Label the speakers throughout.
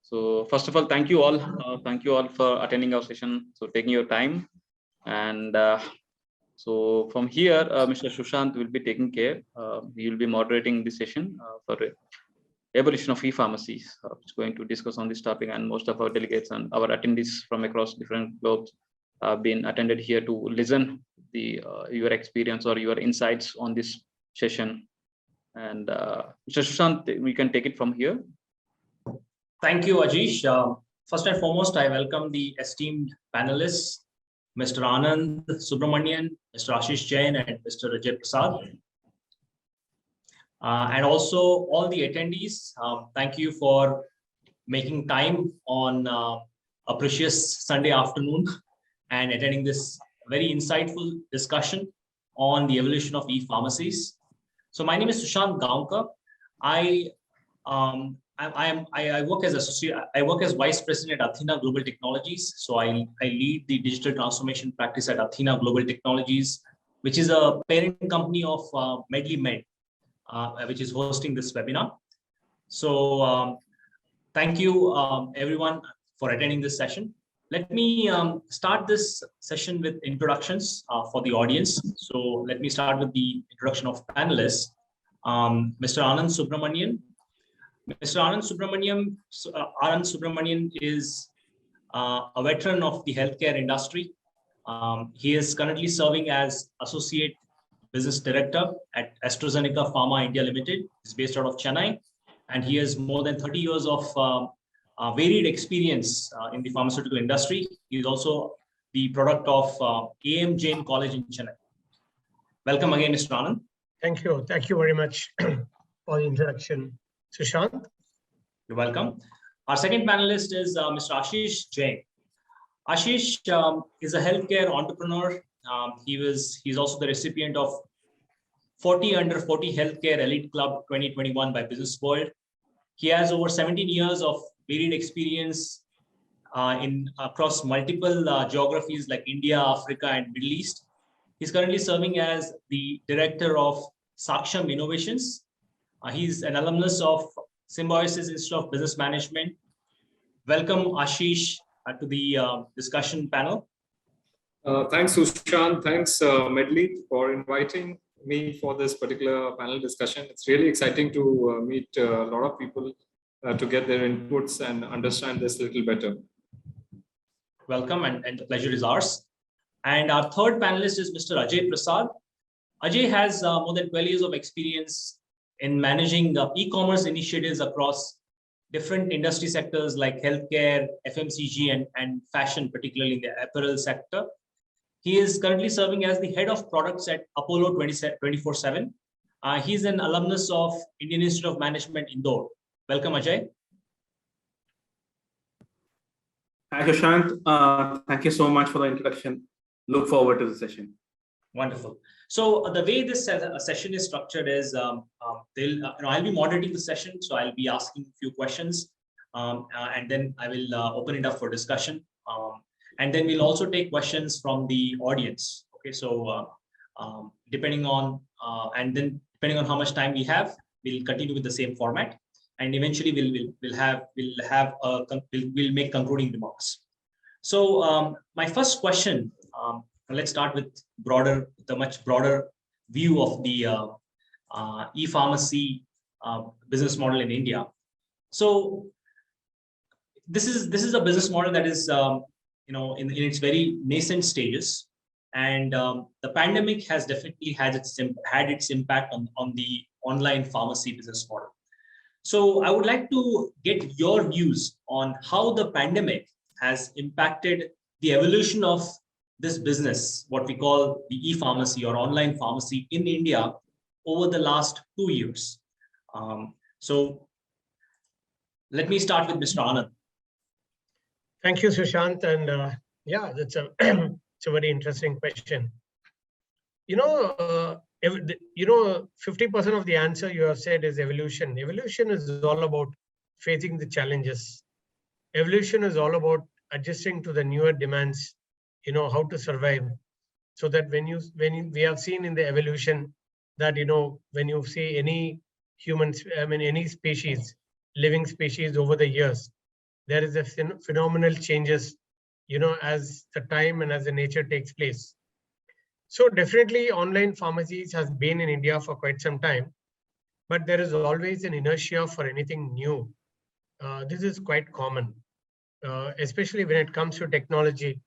Speaker 1: So first of all, thank you all. Thank you all for attending our session. So taking your time. And so from here, Mr. Sushant will be taking care. He will be moderating the session for evolution of e-pharmacies. It's going to discuss on this topic, and most of our delegates and our attendees from across different globes have been attended here to listen the your experience or your insights on this session. And Mr. Sushant, we can take it from here.
Speaker 2: Thank you, Ajish. First and foremost, I welcome the esteemed panelists, Mr. Anand Subramanian, Mr. Ashish Jain, and Mr. Ajay Prasad. And also all the attendees, thank you for making time on a precious Sunday afternoon and attending this very insightful discussion on the evolution of e-pharmacies. So my name is Sushant Gaonkar. I work as associate. I work as vice president at Athena Global Technologies. So I lead the digital transformation practice at Athena Global Technologies, which is a parent company of Medley Med, which is hosting this webinar. So thank you everyone for attending this session. Let me start this session with introductions for the audience. So let me start with the introduction of panelists. Mr. Anand Subramanian. Mr. Anand Subramanian is a veteran of the healthcare industry. He is currently serving as Associate Business Director at AstraZeneca Pharma India Limited. He's based out of Chennai, and he has more than 30 years of varied experience in the pharmaceutical industry. He is also the product of AM Jain College in Chennai. Welcome again, Mr. Anand.
Speaker 3: Thank you. Thank you very much for the introduction, Sushant.
Speaker 2: You're welcome. Our second panelist is Mr. Ashish Jain. Ashish is a healthcare entrepreneur. He's also the recipient of 40 Under 40 Healthcare Elite Club 2021 by Business World. He has over 17 years of varied experience across multiple geographies like India, Africa, and Middle East. He's currently serving as the director of Saksham Innovations. He's an alumnus of Symbiosis Institute of Business Management. Welcome, Ashish, to the discussion panel.
Speaker 4: Thanks, Sushant. Thanks, Medley, for inviting me for this particular panel discussion. It's really exciting to meet a lot of people to get their inputs and understand this a little better.
Speaker 2: Welcome, and the pleasure is ours. And our third panelist is Mr. Ajay Prasad. Ajay has more than 12 years of experience in managing e-commerce initiatives across different industry sectors like healthcare, FMCG, and fashion, particularly in the apparel sector. He is currently serving as the head of products at Apollo 24/7. He's an alumnus of Indian Institute of Management, Indore. Welcome, Ajay.
Speaker 5: Hi, Sushant. Thank you so much for the introduction. Look forward to the session.
Speaker 2: Wonderful. So the way this session is structured is I'll be moderating the session. So I'll be asking a few questions and then I will open it up for discussion. And then we'll also take questions from the audience. Okay, so depending on how much time we have, we'll continue with the same format, and eventually we'll make concluding remarks. So my first question, let's start with the much broader view of the e-pharmacy business model in India. So this is a business model that is in its very nascent stages, and the pandemic has definitely had its impact on the online pharmacy business model. So I would like to get your views on how the pandemic has impacted the evolution of this business, what we call the e-pharmacy or online pharmacy in India over the last 2 years. So let me start with Mr. Anand.
Speaker 3: Thank you, Sushant. And yeah, that's it's a very interesting question. 50% of the answer you have said is evolution. Evolution is all about facing the challenges. Evolution is all about adjusting to the newer demands, how to survive. So that when we have seen in the evolution that, when you see any humans, any species, living species over the years, there is a phenomenal changes, as the time and as the nature takes place. So definitely online pharmacies has been in India for quite some time, but there is always an inertia for anything new. This is quite common, especially when it comes to technology.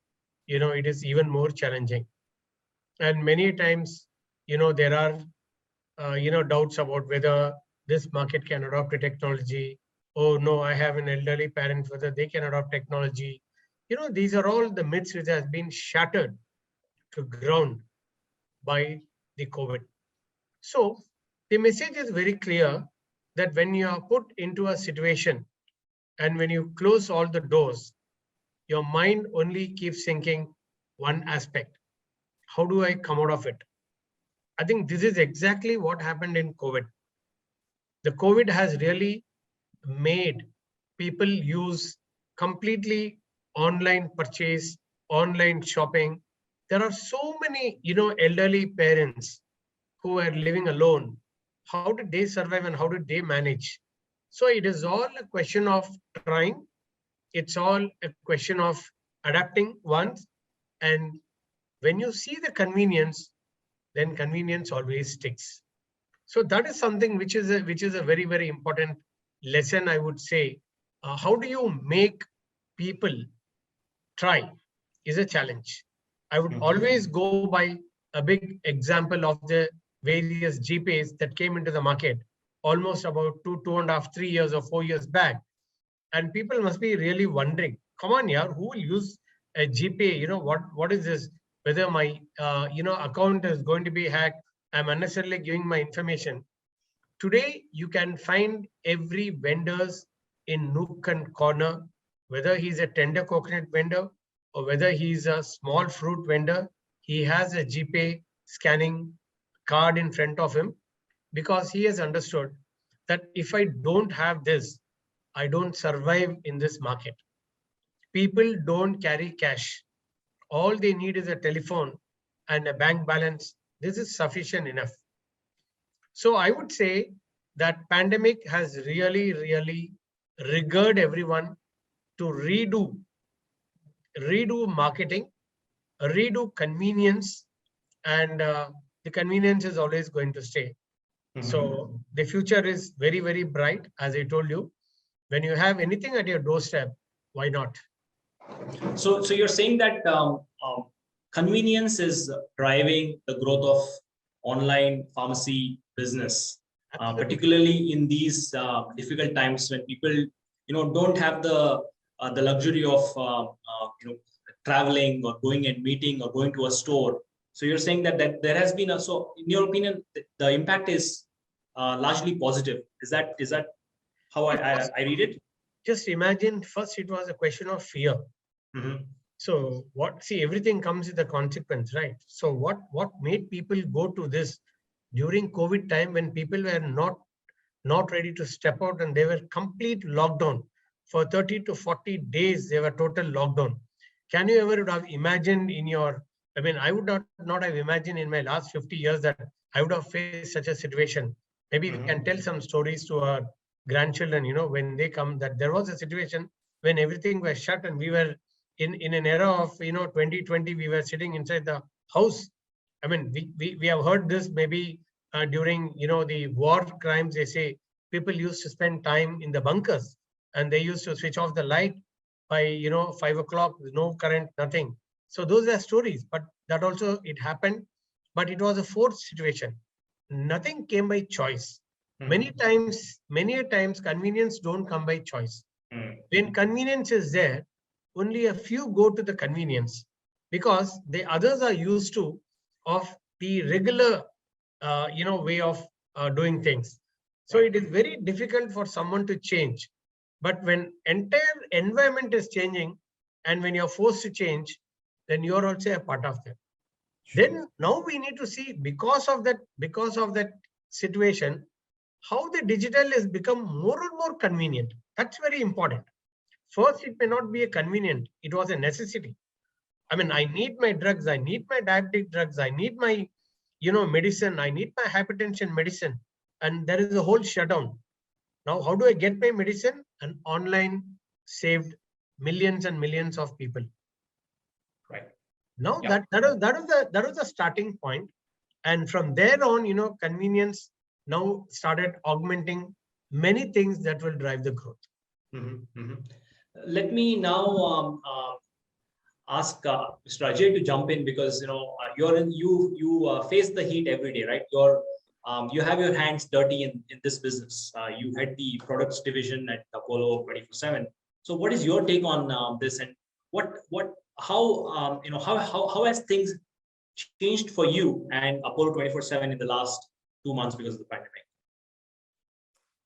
Speaker 3: It is even more challenging. And many times, there are, doubts about whether this market can adopt the technology. Oh no, I have an elderly parent, whether they can adopt technology. These are all the myths which has been shattered to ground by the COVID. So the message is very clear that when you are put into a situation and when you close all the doors, your mind only keeps thinking one aspect. How do I come out of it? I think this is exactly what happened in COVID. The COVID has really made people use completely online purchase, online shopping. There are so many, elderly parents who are living alone. How did they survive and how did they manage? So it is all a question of trying. It's all a question of adapting once. And when you see the convenience, then convenience always sticks. So that is something which is a very, very important lesson, I would say. How do you make people try is a challenge. I would always go by a big example of the various GPAs that came into the market almost about 2.5, 3 years or 4 years back. And people must be really wondering, come on, yeah, who will use a GPA? What is this? Whether my account is going to be hacked, I'm unnecessarily giving my information. Today, you can find every vendors in nook and corner, whether he's a tender coconut vendor or whether he's a small fruit vendor, he has a GPay scanning card in front of him because he has understood that if I don't have this, I don't survive in this market. People don't carry cash. All they need is a telephone and a bank balance. This is sufficient enough. So I would say that pandemic has really, really triggered everyone to redo marketing, redo convenience, and the convenience is always going to stay. So the future is very, very bright, as I told you. When you have anything at your doorstep, why not?
Speaker 2: So you're saying that convenience is driving the growth of online pharmacy business, particularly in these difficult times when people, don't have the luxury of traveling or going and meeting or going to a store. So you're saying that there has been so in your opinion, the impact is largely positive. Is that how I read it?
Speaker 3: Just imagine, first it was a question of fear. So everything comes with a consequence, right? So what made people go to this during COVID time when people were not ready to step out and they were complete lockdown for 30 to 40 days, they were total lockdown. Can you ever have imagined I would not have imagined in my last 50 years that I would have faced such a situation. Maybe we can tell some stories to our grandchildren, when they come, that there was a situation when everything was shut and we were in an era of 2020, we were sitting inside the house. We have heard this maybe during the war crimes. They say people used to spend time in the bunkers and they used to switch off the light by 5 o'clock, no current, nothing. So those are stories, but that also it happened, but it was a forced situation. Nothing came by choice. Many a times convenience don't come by choice. When convenience is there, only a few go to the convenience because the others are used to of the regular way of doing things. So it is very difficult for someone to change. But when entire environment is changing and when you're forced to change, then you're also a part of that. Then now we need to see because of that situation, how the digital has become more and more convenient. That's very important. First, it may not be a convenient. It was a necessity. I need my drugs. I need my diabetic drugs. I need my, medicine. I need my hypertension medicine. And there is a whole shutdown. Now, how do I get my medicine? An online saved millions and millions of people.
Speaker 2: Right.
Speaker 3: Now
Speaker 2: Yeah.
Speaker 3: that was the starting point. And from there on, convenience now started augmenting many things that will drive the growth.
Speaker 2: Let me now ask Mr. Ajay to jump in, because you face the heat every day, right? You have your hands dirty in this business. You head the products division at Apollo 24/7. So what is your take on this, and how has things changed for you and Apollo 24/7 in the last 2 months because of the pandemic?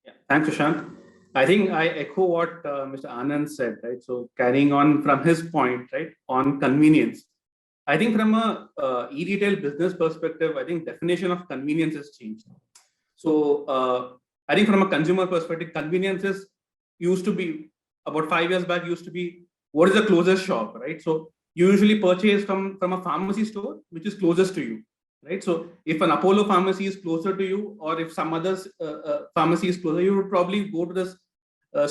Speaker 5: Yeah. Thanks, Sushant. I think I echo what Mr. Anand said, right? So carrying on from his point, right, on convenience. I think from a e-retail business perspective, I think definition of convenience has changed. So I think from a consumer perspective, convenience used to be, about 5 years back, used to be what is the closest shop, right? So you usually purchase from a pharmacy store which is closest to you, right? So if an Apollo pharmacy is closer to you, or if some other pharmacy is closer, you would probably go to this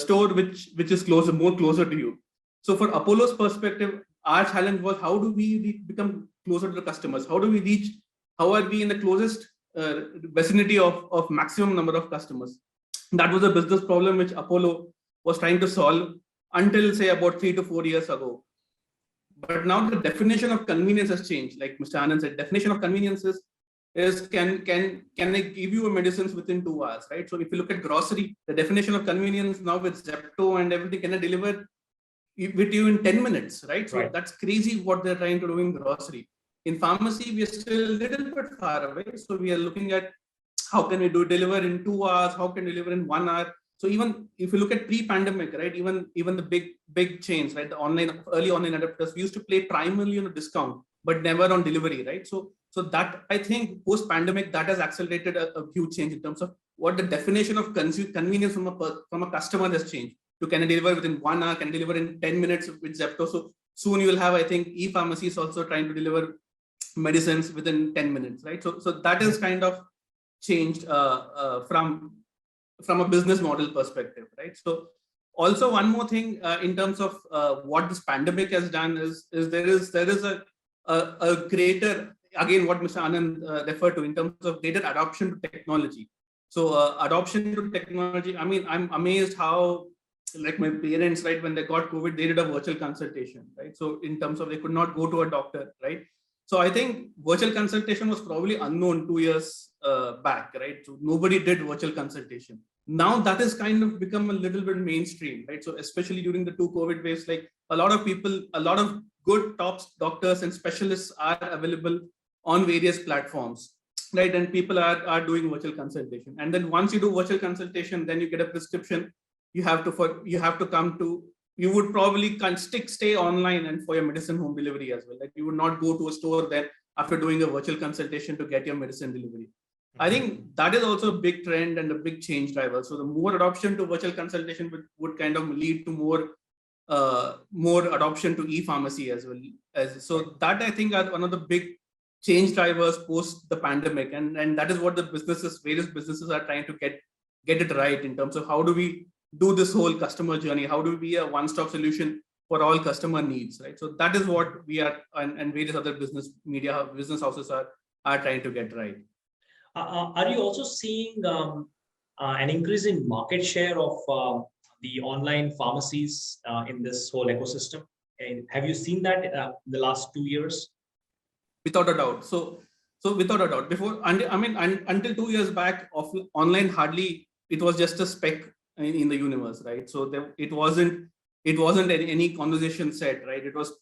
Speaker 5: store which is more closer to you. So for Apollo's perspective, our challenge was, how do we become closer to the customers? How are we in the closest vicinity of maximum number of customers? That was a business problem which Apollo was trying to solve until, say, about 3 to 4 years ago. But now the definition of convenience has changed. Like Mr. Anand said, definition of convenience is can I give you a medicines within 2 hours, right? So if you look at grocery, the definition of convenience now with Zepto and everything, can I deliver with you in 10 minutes, right? So that's crazy what they're trying to do in grocery. In pharmacy, we are still a little bit far away. So we are looking at how can we deliver in 2 hours, how can we deliver in 1 hour. So even if you look at pre-pandemic, right, even the big chains, right, the early online adapters, we used to play primarily on a discount, but never on delivery, right? So that, I think, post-pandemic, that has accelerated a huge change in terms of what the definition of convenience from a customer has changed. To can I deliver within 1 hour, can I deliver in 10 minutes with Zepto. So soon you will have, I think, e-pharmacies also trying to deliver medicines within 10 minutes, right? So that is kind of changed from a business model perspective, right? So also one more thing in terms of what this pandemic has done is there is a greater, again, what Mr. Anand referred to in terms of greater adoption to technology. So adoption to technology, I mean, I'm amazed how, like my parents, right, when they got COVID, they did a virtual consultation, right? So in terms of they could not go to a doctor, right? So I think virtual consultation was probably unknown 2 years back, right? So nobody did virtual consultation. Now that has kind of become a little bit mainstream, right? So especially during the 2 COVID waves, like a lot of people, a lot of good top doctors and specialists are available on various platforms, right? And people are doing virtual consultation. And then once you do virtual consultation, then you get a prescription. You have to come to, you would probably stay online and for your medicine home delivery as well. Like you would not go to a store then after doing a virtual consultation to get your medicine delivery. I think that is also a big trend and a big change driver. So the more adoption to virtual consultation would kind of lead to more adoption to e-pharmacy as well. So that, I think, are one of the big change drivers post the pandemic, and that is what the various businesses are trying to get it right in terms of how do we do this whole customer journey, how do we be a one-stop solution for all customer needs, right? So that is what we are, and various other business houses are trying to get right.
Speaker 2: Are you also seeing an increase in market share of the online pharmacies in this whole ecosystem? And have you seen that in the last 2 years?
Speaker 5: Without a doubt. So without a doubt, until 2 years back, online hardly, it was just a speck in the universe, right? So it wasn't any conversation set, right? It was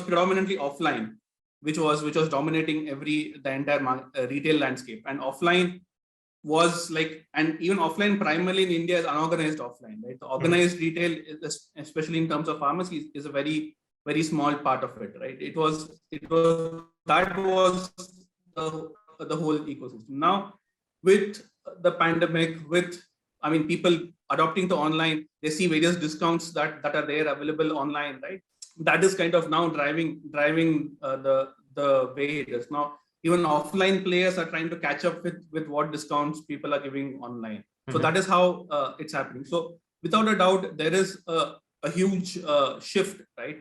Speaker 5: predominantly offline, which was dominating the entire retail landscape, and offline was like, and even offline primarily in India is unorganized offline, right? The organized retail, especially in terms of pharmacies, is a very, very small part of it, right? That was the whole ecosystem. Now with the pandemic, people adopting to online, they see various discounts that are there available online, right? That is kind of now driving the way it is. Now even offline players are trying to catch up with what discounts people are giving online. So that is how it's happening. So without a doubt, there is a huge shift, right?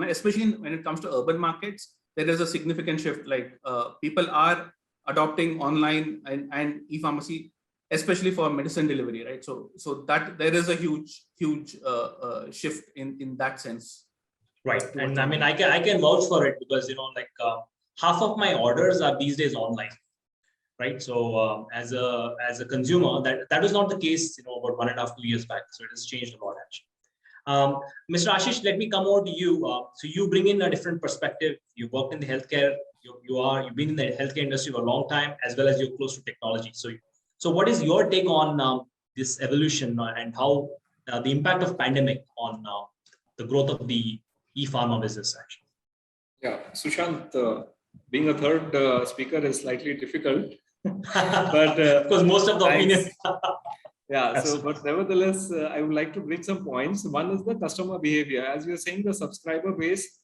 Speaker 5: Especially when it comes to urban markets, there is a significant shift. Like people are adopting online and e-pharmacy, especially for medicine delivery, right? So that there is a huge shift in that sense.
Speaker 2: Right, and I mean, I can vouch for it because half of my orders are these days online. Right. So as a consumer, that was not the case, about 1.5 to 2 years back. So it has changed a lot actually. Mr. Ashish, let me come over to you. So you bring in a different perspective. You worked in the healthcare. You've been in the healthcare industry for a long time, as well as you're close to technology. So what is your take on this evolution and how the impact of pandemic on the growth of the e-pharma business actually?
Speaker 4: Yeah, Sushant, being a third speaker is slightly difficult. But
Speaker 2: because most of the opinions.
Speaker 4: Yeah, but nevertheless, I would like to bring some points. One is the customer behavior. As we are saying, the subscriber base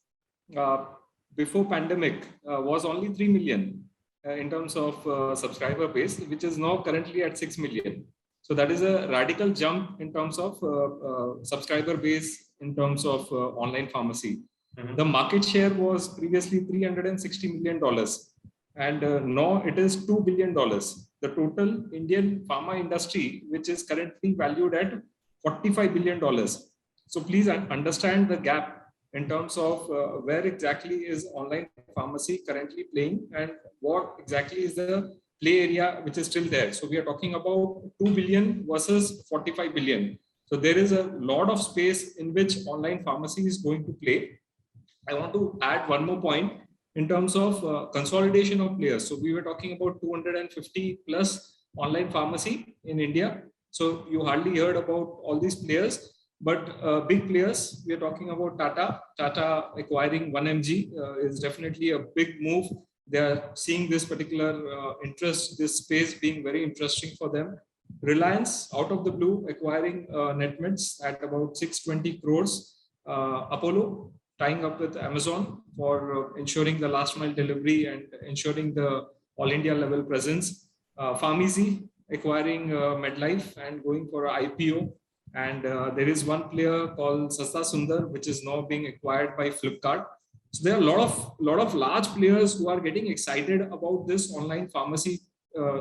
Speaker 4: before pandemic was only 3 million in terms of subscriber base, which is now currently at 6 million. So that is a radical jump in terms of subscriber base in terms of online pharmacy. Mm-hmm. The market share was previously $360 million. And now it is $2 billion. The total Indian pharma industry, which is currently valued at $45 billion. So please understand the gap in terms of where exactly is online pharmacy currently playing and what exactly is the play area which is still there. So we are talking about 2 billion versus 45 billion. So there is a lot of space in which online pharmacy is going to play. I want to add one more point. In terms of consolidation of players. So we were talking about 250 plus online pharmacy in India. So you hardly heard about all these players, but big players, we are talking about Tata. Tata acquiring 1mg is definitely a big move. They are seeing this particular interest, this space being very interesting for them. Reliance, out of the blue, acquiring Netmeds at about 620 crores. Apollo, tying up with Amazon for ensuring the last mile delivery and ensuring the all India level presence. Pharmacy acquiring MedLife and going for an IPO. And there is one player called Sasta Sundar, which is now being acquired by Flipkart. So there are a lot of large players who are getting excited about this online pharmacy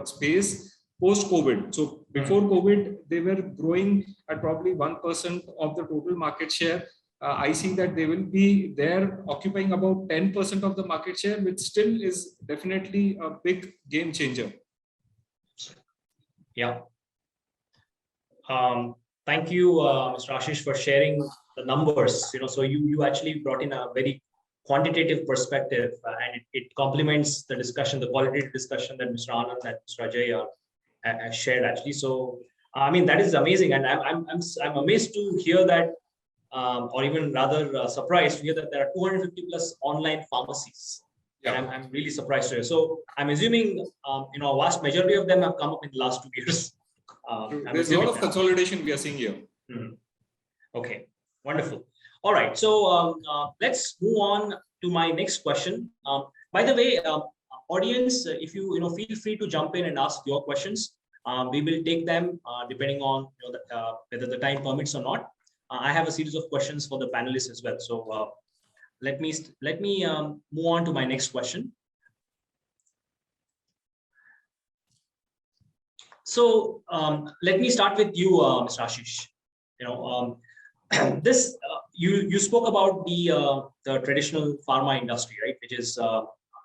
Speaker 4: space post-COVID. So before COVID, they were growing at probably 1% of the total market share. I see that they will be there occupying about 10% of the market share, which still is definitely a big game changer.
Speaker 2: Yeah. Thank you, Mr. Ashish, for sharing the numbers. So you actually brought in a very quantitative perspective, and it complements the discussion, the qualitative discussion that Mr. Anand and Mr. Ajay shared actually. So I mean, that is amazing, and I'm amazed to hear that. Or even rather surprised to hear that there are 250 plus online pharmacies. Yeah. And I'm really surprised to hear. So I'm assuming, a vast majority of them have come up in the last 2 years.
Speaker 4: There's a lot of consolidation we are seeing here.
Speaker 2: Mm-hmm. Okay, wonderful. All right, so let's move on to my next question. By the way, audience, if you feel free to jump in and ask your questions. We will take them depending on whether the time permits or not. I have a series of questions for the panelists as well. So let me move on to my next question. So let me start with you, Mr. Ashish. This you spoke about the traditional pharma industry, right? Which is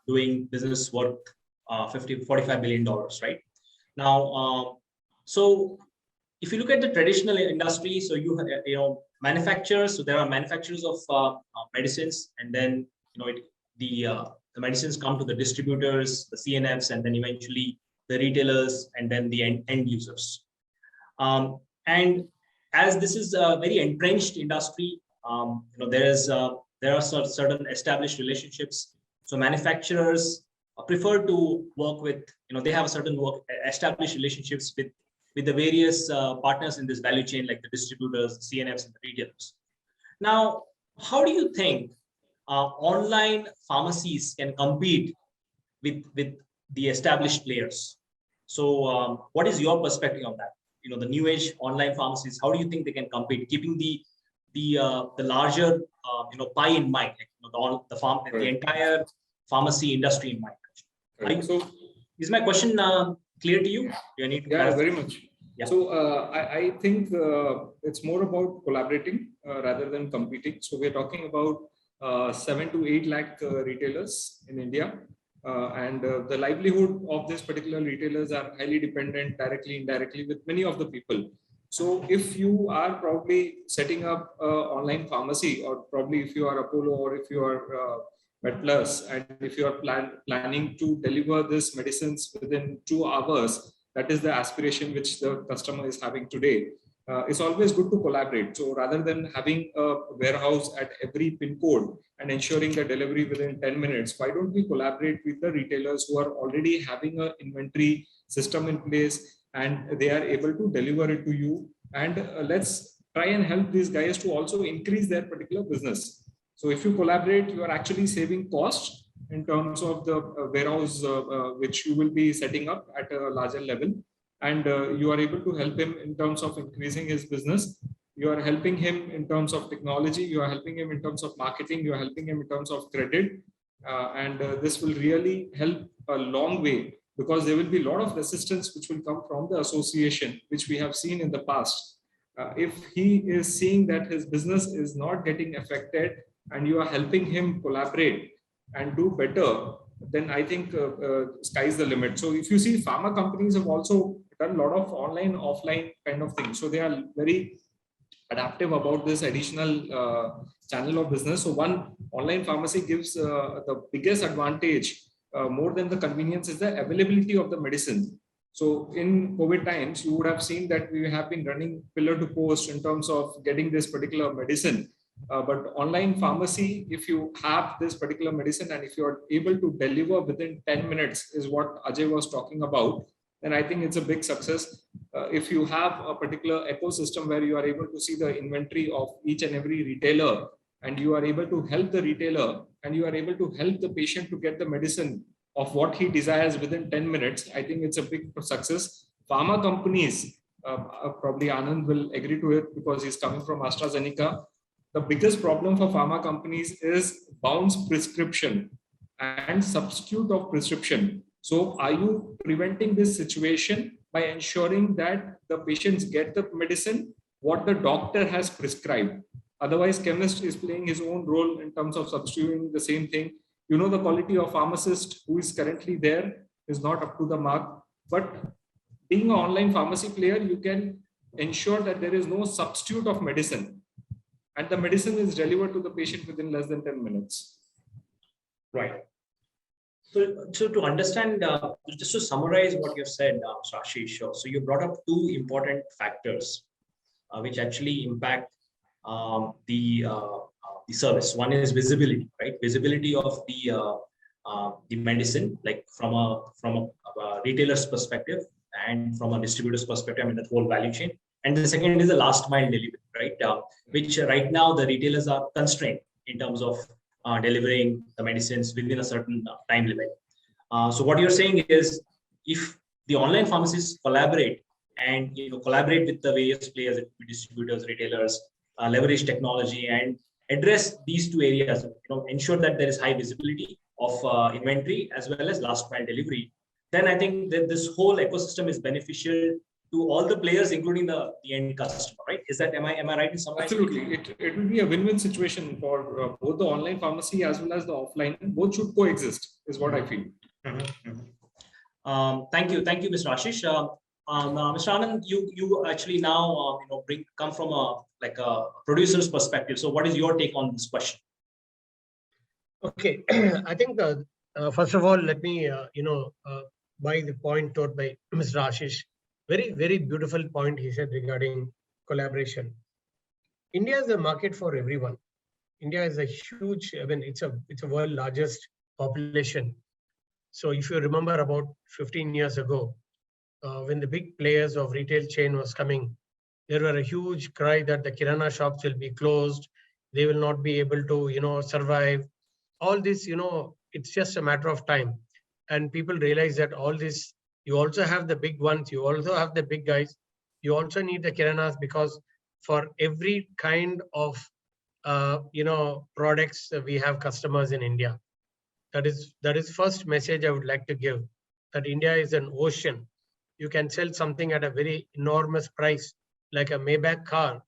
Speaker 2: doing business worth $45 billion, right? Now, so if you look at the traditional industry, so you manufacturers. So there are manufacturers of medicines, and then the medicines come to the distributors, the CNFs, and then eventually the retailers, and then the end users. And as this is a very entrenched industry, there are certain established relationships. So manufacturers prefer to work with, they have a certain established relationships with the various partners in this value chain, like the distributors, the CNFs, and the retailers. Now, how do you think online pharmacies can compete with the established players? So what is your perspective on that? the new age online pharmacies, how do you think they can compete, keeping the larger pie in mind, like, the entire pharmacy industry in mind? So is my question clear to you? Do you need to
Speaker 4: clarify? Very much.
Speaker 2: Yeah.
Speaker 4: So I think it's more about collaborating rather than competing. So we're talking about 7 to 8 lakh retailers in India. And the livelihood of this particular retailers are highly dependent directly, indirectly with many of the people. So if you are probably setting up an online pharmacy, or probably if you are Apollo, or if you are MedPlus, and if you are planning to deliver this medicines within 2 hours, that is the aspiration which the customer is having today. It's always good to collaborate. So rather than having a warehouse at every pin code and ensuring the delivery within 10 minutes, why don't we collaborate with the retailers who are already having an inventory system in place and they are able to deliver it to you? And let's try and help these guys to also increase their particular business. So if you collaborate, you are actually saving costs in terms of the warehouse which you will be setting up at a larger level. And you are able to help him in terms of increasing his business. You are helping him in terms of technology. You are helping him in terms of marketing. You are helping him in terms of credit. And this will really help a long way, because there will be a lot of resistance which will come from the association, which we have seen in the past. If he is seeing that his business is not getting affected and you are helping him collaborate and do better, then I think sky's the limit. So if you see, pharma companies have also done a lot of online, offline kind of things. So they are very adaptive about this additional channel of business. So one, online pharmacy gives the biggest advantage more than the convenience is the availability of the medicine. So in COVID times, you would have seen that we have been running pillar to post in terms of getting this particular medicine. But online pharmacy, if you have this particular medicine and if you are able to deliver within 10 minutes is what Ajay was talking about, then I think it's a big success. If you have a particular ecosystem where you are able to see the inventory of each and every retailer, and you are able to help the retailer and you are able to help the patient to get the medicine of what he desires within 10 minutes, I think it's a big success. Pharma companies, probably Anand will agree to it because he's coming from AstraZeneca. The biggest problem for pharma companies is bounce prescription and substitute of prescription. So are you preventing this situation by ensuring that the patients get the medicine what the doctor has prescribed? Otherwise, chemist is playing his own role in terms of substituting the same thing. You know, the quality of pharmacist who is currently there is not up to the mark. But being an online pharmacy player, you can ensure that there is no substitute of medicine, and the medicine is delivered to the patient within less than 10 minutes.
Speaker 2: Right. So to understand, just to summarize what you've said, Mr. Ashish, so you brought up two important factors which actually impact the service. One is visibility, right? Visibility of the medicine, like from a retailer's perspective and from a distributor's perspective, I mean, the whole value chain. And the second is the last mile delivery, right? Which right now the retailers are constrained in terms of delivering the medicines within a certain time limit. So what you're saying is, if the online pharmacies collaborate and collaborate with the various players, distributors, retailers, leverage technology and address these two areas, ensure that there is high visibility of inventory as well as last mile delivery, then I think that this whole ecosystem is beneficial to all the players, including the end customer, right? Is that, am I right in summarizing?
Speaker 4: Absolutely. It will be a win-win situation for both the online pharmacy as well as the offline. Both should coexist, is what I feel.
Speaker 2: Thank you, Mr. Ashish. Mr. Anand, you actually now come from a producer's perspective. So, what is your take on this question?
Speaker 3: Okay, I think first of all, let me buy the point taught by Mr. Ashish. Very, very beautiful point he said regarding collaboration. India is a market for everyone. India is a huge, I mean, it's a world largest population. So if you remember about 15 years ago, when the big players of retail chain was coming, there were a huge cry that the kirana shops will be closed. They will not be able to, survive. All this, it's just a matter of time. And people realize that all this, you also have the big ones, you also have the big guys. You also need the kiranas because for every kind of products, we have customers in India. That is first message I would like to give, that India is an ocean. You can sell something at a very enormous price, like a Maybach car,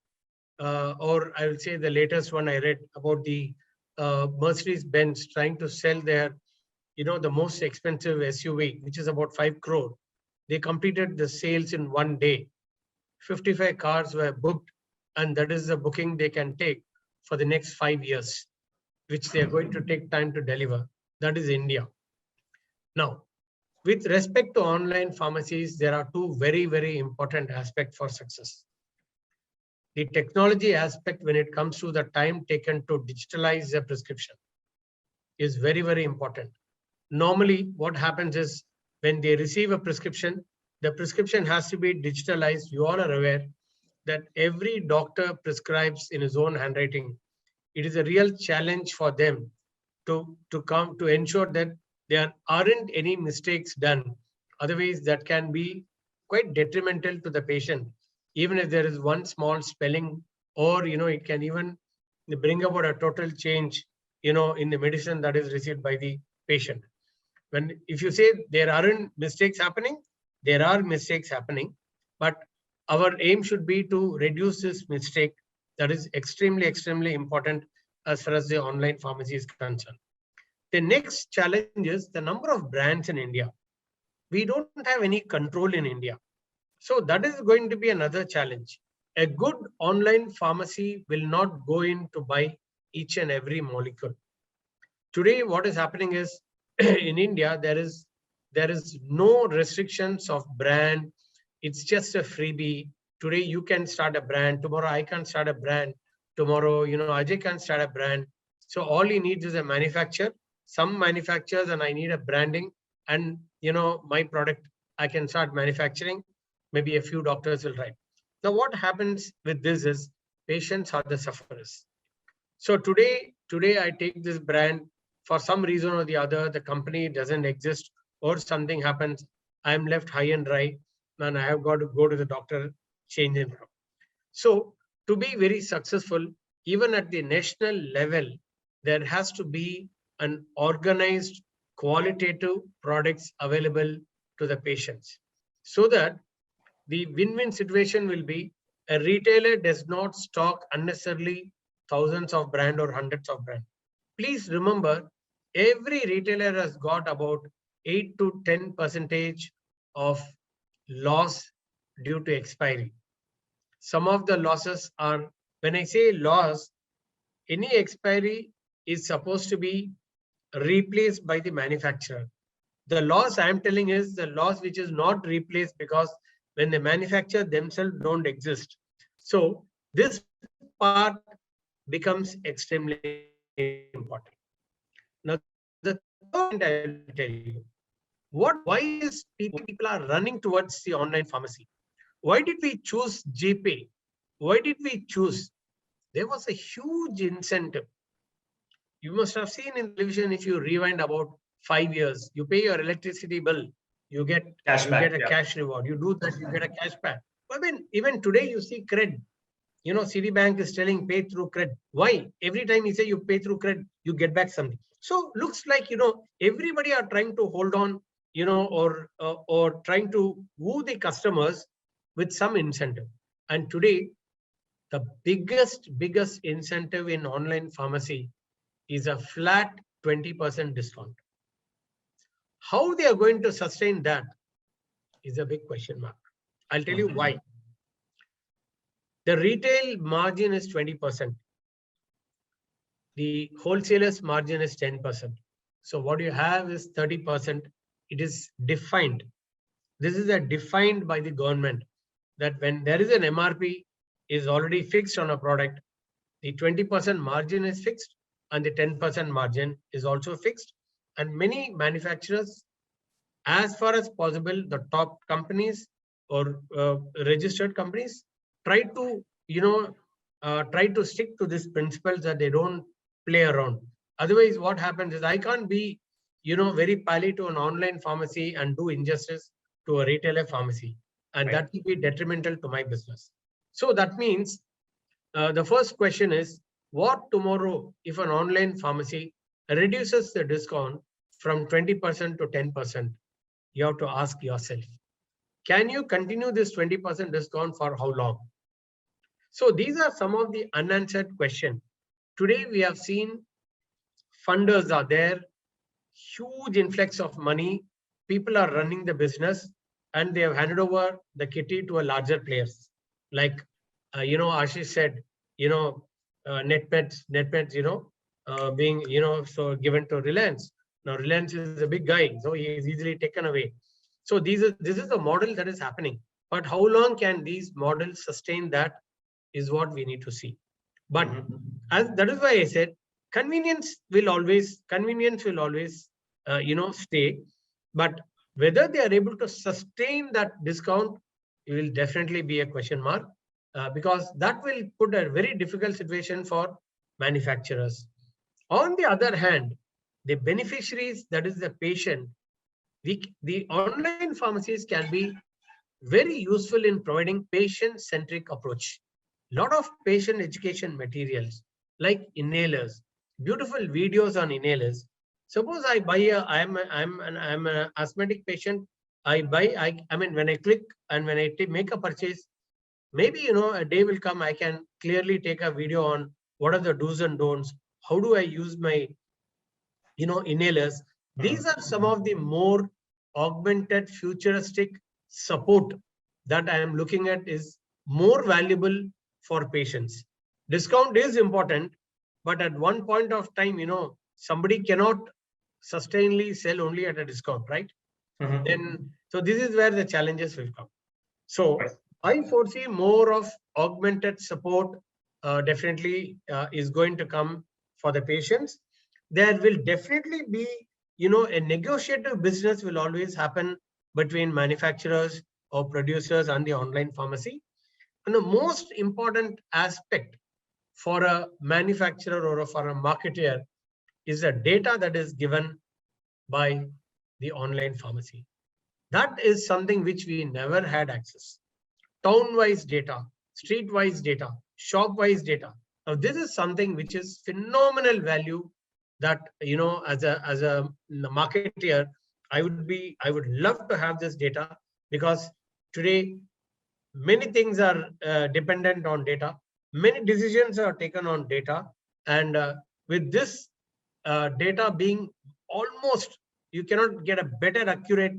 Speaker 3: or I will say the latest one I read about the Mercedes-Benz trying to sell their, the most expensive SUV, which is about 5 crore. They completed the sales in one day. 55 cars were booked, and that is the booking they can take for the next 5 years, which they are going to take time to deliver. That is India. Now, with respect to online pharmacies, there are two very, very important aspects for success. The technology aspect, when it comes to the time taken to digitalize the prescription, is very, very important. Normally, what happens is when they receive a prescription, the prescription has to be digitalized. You all are aware that every doctor prescribes in his own handwriting. It is a real challenge for them to ensure that there aren't any mistakes done. Otherwise, that can be quite detrimental to the patient, even if there is one small spelling, or it can even bring about a total change in the medicine that is received by the patient. If you say there aren't mistakes happening, there are mistakes happening, but our aim should be to reduce this mistake. That is extremely, extremely important as far as the online pharmacy is concerned. The next challenge is the number of brands in India. We don't have any control in India. So that is going to be another challenge. A good online pharmacy will not go in to buy each and every molecule. Today, what is happening is in India, there is no restrictions of brand. It's just a freebie. Today, you can start a brand. Tomorrow, I can start a brand. Tomorrow, Ajay can start a brand. So all he needs is a manufacturer, some manufacturers, and I need a branding. And, my product, I can start manufacturing. Maybe a few doctors will write. Now, what happens with this is patients are the sufferers. So today I take this brand. For some reason or the other, the company doesn't exist or something happens. I'm left high and dry, and I have got to go to the doctor, change it. So to be very successful, even at the national level, there has to be an organized, qualitative products available to the patients, so that the win-win situation will be a retailer does not stock unnecessarily thousands of brand or hundreds of brand. Please remember, every retailer has got about 8 to 10% of loss due to expiry. Some of the losses are, when I say loss, any expiry is supposed to be replaced by the manufacturer. The loss I am telling is the loss which is not replaced because when the manufacturer themselves don't exist. So this part becomes extremely important. Now, the third I will tell you, why is people are running towards the online pharmacy? Why did we choose GPay? Why did we choose? There was a huge incentive. You must have seen in television, if you rewind about 5 years, you pay your electricity bill, you get a cash reward. You do that, you get a cash back. I mean, even today you see cred. Citibank is telling pay through cred. Why? Every time you say you pay through cred, you get back something. So looks like, everybody are trying to hold on, or trying to woo the customers with some incentive. And today, the biggest incentive in online pharmacy is a flat 20% discount. How they are going to sustain that is a big question mark. I'll tell you why. The retail margin is 20%. The wholesaler's margin is 10%. So what you have is 30%. It is defined. This is defined by the government, that when there is an MRP is already fixed on a product, the 20% margin is fixed and the 10% margin is also fixed. And many manufacturers, as far as possible, the top companies or registered companies try to stick to this principle that they don't play around. Otherwise, what happens is I can't be very pally to an online pharmacy and do injustice to a retailer pharmacy. and that will be detrimental to my business. So that means the first question is, what tomorrow if an online pharmacy reduces the discount from 20% to 10%? You have to ask yourself, can you continue this 20% discount for how long? So these are some of the unanswered questions. Today we have seen funders are there, huge influx of money, people are running the business, and they have handed over the kitty to a larger players. Like, Ashish said, NetPets, being, so given to Reliance. Now Reliance is a big guy, so he is easily taken away. So this is the model that is happening. But how long can these models sustain? That is what we need to see. But that is why I said convenience will always stay. But whether they are able to sustain that discount, it will definitely be a question mark, because that will put a very difficult situation for manufacturers. On the other hand, the beneficiaries, that is the patient, the online pharmacies can be very useful in providing patient-centric approach. Lot of patient education materials like inhalers, beautiful videos on inhalers. Suppose I buy I'm an asthmatic patient. I mean, when I click and when I make a purchase, maybe a day will come, I can clearly take a video on what are the do's and don'ts. How do I use my inhalers? These are some of the more augmented futuristic support that I am looking at is more valuable for patients. Discount is important, but at one point of time, somebody cannot sustainably sell only at a discount, right? Then, so this is where the challenges will come. So I foresee more of augmented support definitely is going to come for the patients. There will definitely be, a negotiated business will always happen between manufacturers or producers and the online pharmacy. And the most important aspect for a manufacturer or for a marketer is the data that is given by the online pharmacy. That is something which we never had access. Town-wise data, street-wise data, shop-wise data. Now, this is something which is phenomenal value that, as a marketer, I would love to have this data, because today many things are dependent on data. Many decisions are taken on data, and with this data being almost, you cannot get a better accurate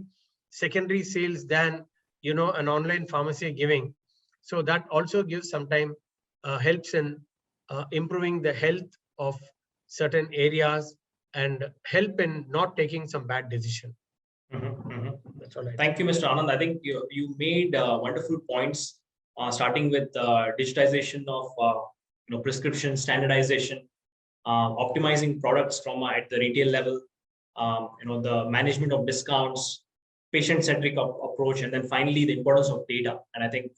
Speaker 3: secondary sales than an online pharmacy giving. So that also gives sometimes helps in improving the health of certain areas and help in not taking some bad decision. That's all.
Speaker 2: Thank you, Mr. Anand. I think you made wonderful points, starting with digitization of prescription standardization, optimizing products from at the retail level, the management of discounts, patient-centric approach, and then finally the importance of data. And I think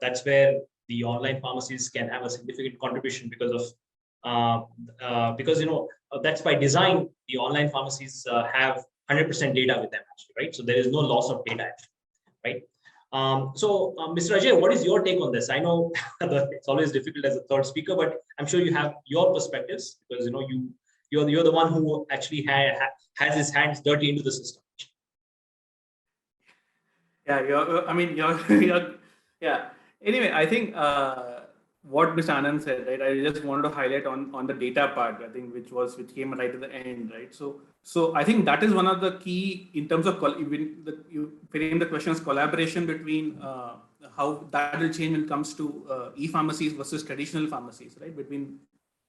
Speaker 2: that's where the online pharmacies can have a significant contribution, because that's by design. The online pharmacies have 100% data with them, actually, right? So there is no loss of data, actually, right? Mr. Ajay, what is your take on this? I know it's always difficult as a third speaker, but I'm sure you have your perspectives, because you're the one who actually has his hands dirty into the system.
Speaker 5: Yeah, yeah. Anyway, I think what Mr. Anand said, right? I just wanted to highlight on the data part, I think, which came right at the end, right? So I think that is one of the key in terms of you frame the question as collaboration between how that will change when it comes to e-pharmacies versus traditional pharmacies, right? Between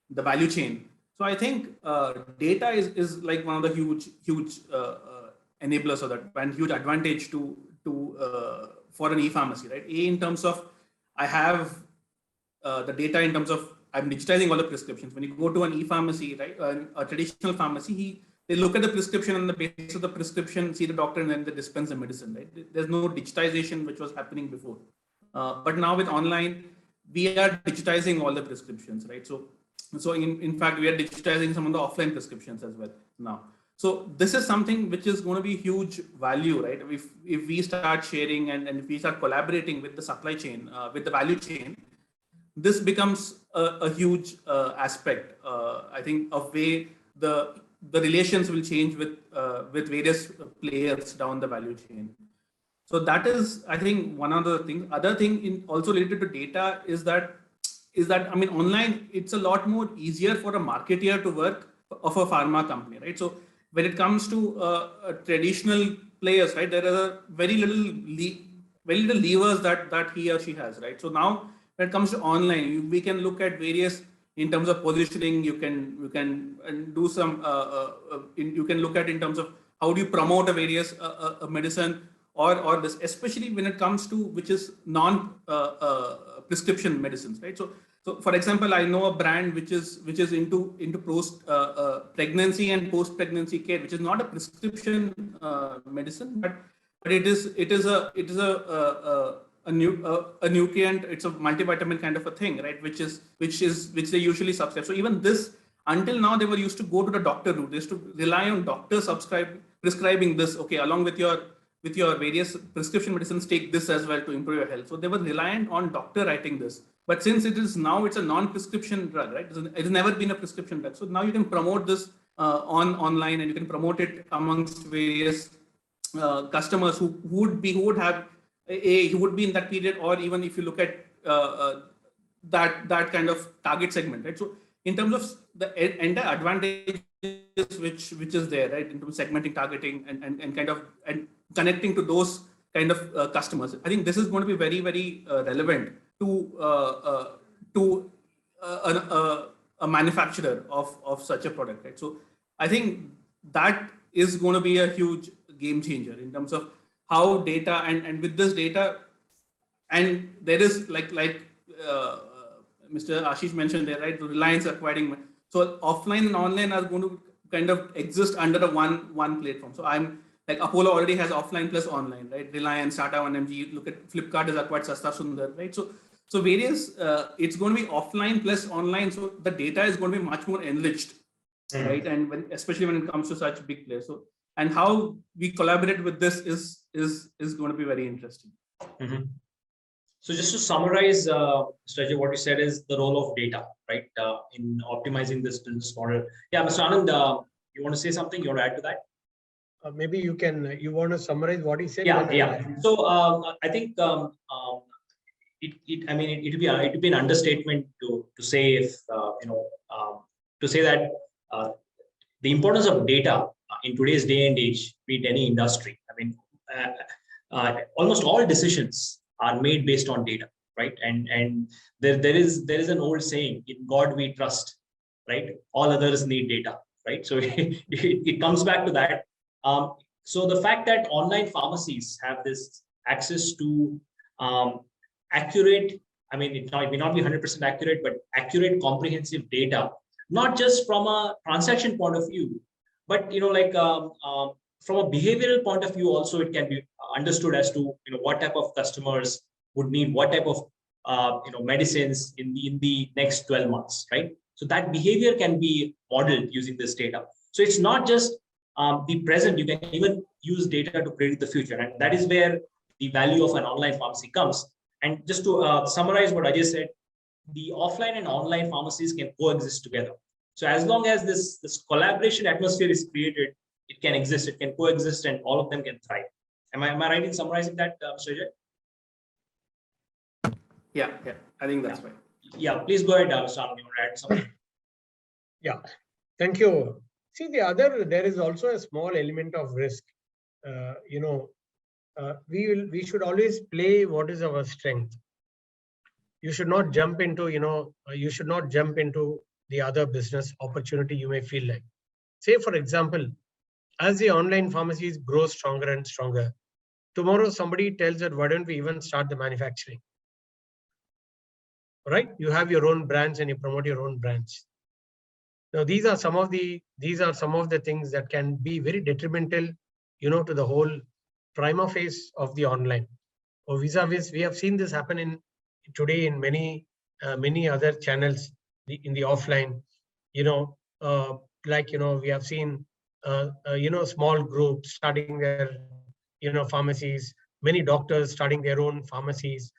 Speaker 5: the value chain. So I think data is like one of the huge enablers of that, and huge advantage for an e-pharmacy, right? In terms of I have the data in terms of I'm digitizing all the prescriptions. When you go to an e-pharmacy, right, a traditional pharmacy, they look at the prescription and the basis of the prescription, see the doctor, and then they dispense the medicine, right? There's no digitization which was happening before. But now with online, we are digitizing all the prescriptions, right? So in fact, we are digitizing some of the offline prescriptions as well now. So this is something which is going to be huge value, right? If we start sharing and if we start collaborating with the supply chain, with the value chain, this becomes a huge aspect. I think of way the relations will change with various players down the value chain. So that is, I think, one of the things. Other thing in also related to data is that I mean, online it's a lot more easier for a marketeer to work of a pharma company, right? So when it comes to traditional players, right, there are very little levers that he or she has, right? So now when it comes to online, we can look at various in terms of positioning. You can do some you can look at in terms of how do you promote a various medicine or this, especially when it comes to which is non prescription medicines, right? So for example, I know a brand which is into post pregnancy and post pregnancy care, which is not a prescription medicine, but it is a nutrient. It's a multivitamin kind of a thing, right? Which they usually subscribe. So even this, until now, they were used to go to the doctor route. They used to rely on doctors prescribing this. Okay, along with your various prescription medicines, take this as well to improve your health. So they were reliant on doctor writing this. But since it's a non-prescription drug, right? It has never been a prescription drug. So now you can promote this online, and you can promote it amongst various customers who would be in that period, or even if you look at that kind of target segment, right? So in terms of the entire advantages which is there, right, in terms of segmenting, targeting, and kind of and connecting to those kind of customers, I think this is going to be very, very relevant to a manufacturer of such a product, right? So I think that is going to be a huge game changer in terms of how data and with this data, and there is like Mr. Ashish mentioned there, right? The Reliance acquiring. So offline and online are going to kind of exist under a one platform. So I'm like Apollo already has offline plus online, right? Reliance, Tata 1mg, look at Flipkart has acquired Sasta Sundar, right? So various, it's going to be offline plus online. So the data is going to be much more enriched, right? And especially when it comes to such big players. So, and how we collaborate with this is going to be very interesting.
Speaker 2: So just to summarize, Mr. Ajay, what you said is the role of data, right, in optimizing this business model. Yeah, Mr. Anand, you want to say something? You want to add to that?
Speaker 3: Maybe you want to summarize what he said?
Speaker 2: Yeah. So I think it would be an understatement to say if to say that the importance of data in today's day and age, be it any industry. I mean, almost all decisions are made based on data, right? And there is an old saying: "In God we trust," right? All others need data, right? So it comes back to that. So the fact that online pharmacies have this access to accurate, I mean, it may not be 100% accurate, but accurate, comprehensive data, not just from a transaction point of view, but from a behavioral point of view also, it can be understood as to what type of customers would need what type of medicines in the next 12 months, right? So that behavior can be modeled using this data. So it's not just the present, you can even use data to predict the future, and that is where the value of an online pharmacy comes. And just to summarize what Ajay said, the offline and online pharmacies can coexist together. So as long as this collaboration atmosphere is created, it can exist, it can coexist, and all of them can thrive. Am I right in summarizing that, Mr. Ajay?
Speaker 5: Yeah, I think that's right.
Speaker 2: Yeah, please go ahead, Mr. Anand, you want to add something?
Speaker 3: Yeah, thank you. See, there is also a small element of risk. We should always play what is our strength. You should not jump into the other business opportunity you may feel like. Say, for example, as the online pharmacies grow stronger and stronger, tomorrow somebody tells that, why don't we even start the manufacturing? Right? You have your own brands and you promote your own brands. Now, these are some of the things that can be very detrimental, to the whole prima facie of the online. Or vis-a-vis, we have seen this happen today in many other channels in the offline. We have seen small groups starting their, pharmacies, many doctors starting their own pharmacies,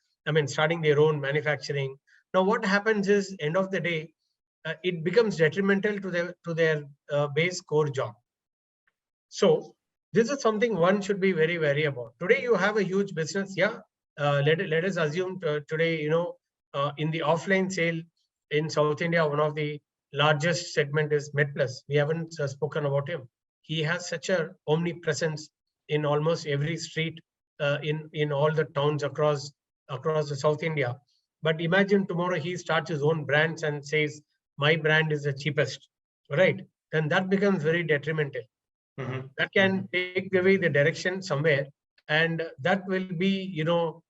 Speaker 3: starting their own manufacturing. Now, what happens is, end of the day, it becomes detrimental to their base core job. So this is something one should be very wary about. Today, you have a huge business. Yeah. Let us assume today, in the offline sale in South India, one of the largest segment is MedPlus. We haven't spoken about him. He has such a omnipresence in almost every street in all the towns across the South India. But imagine tomorrow he starts his own brands and says, my brand is the cheapest, right? Then that becomes very detrimental. That can take away the direction somewhere, and that will be,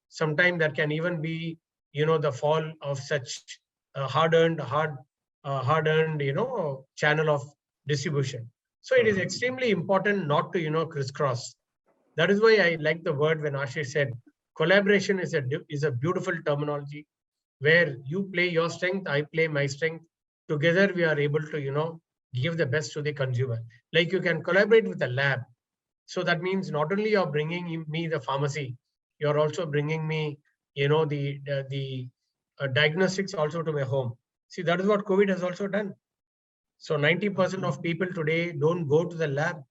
Speaker 3: sometime that can even be, the fall of such hard-earned, channel of distribution. So it is extremely important not to, crisscross. That is why I like the word when Ashish said, collaboration is a beautiful terminology, where you play your strength, I play my strength. Together we are able to, give the best to the consumer. Like you can collaborate with a lab. So that means not only you're bringing me the pharmacy, you're also bringing me, the diagnostics also to my home. See, that is what COVID has also done. So 90% of people today don't go to the lab.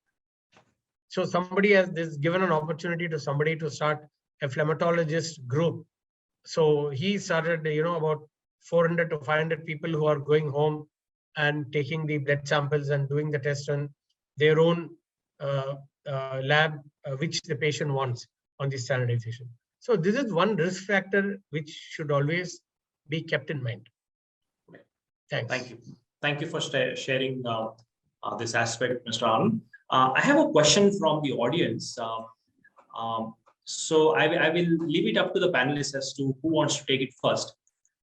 Speaker 3: So somebody has given an opportunity to somebody to start a phlebotomologist group. So he started, about 400 to 500 people who are going home and taking the blood samples and doing the test on their own lab, which the patient wants on the standardization. So this is one risk factor which should always be kept in mind. Thanks.
Speaker 2: Thank you. Thank you for sharing this aspect, Mr. Anand. I have a question from the audience. So I will leave it up to the panelists as to who wants to take it first.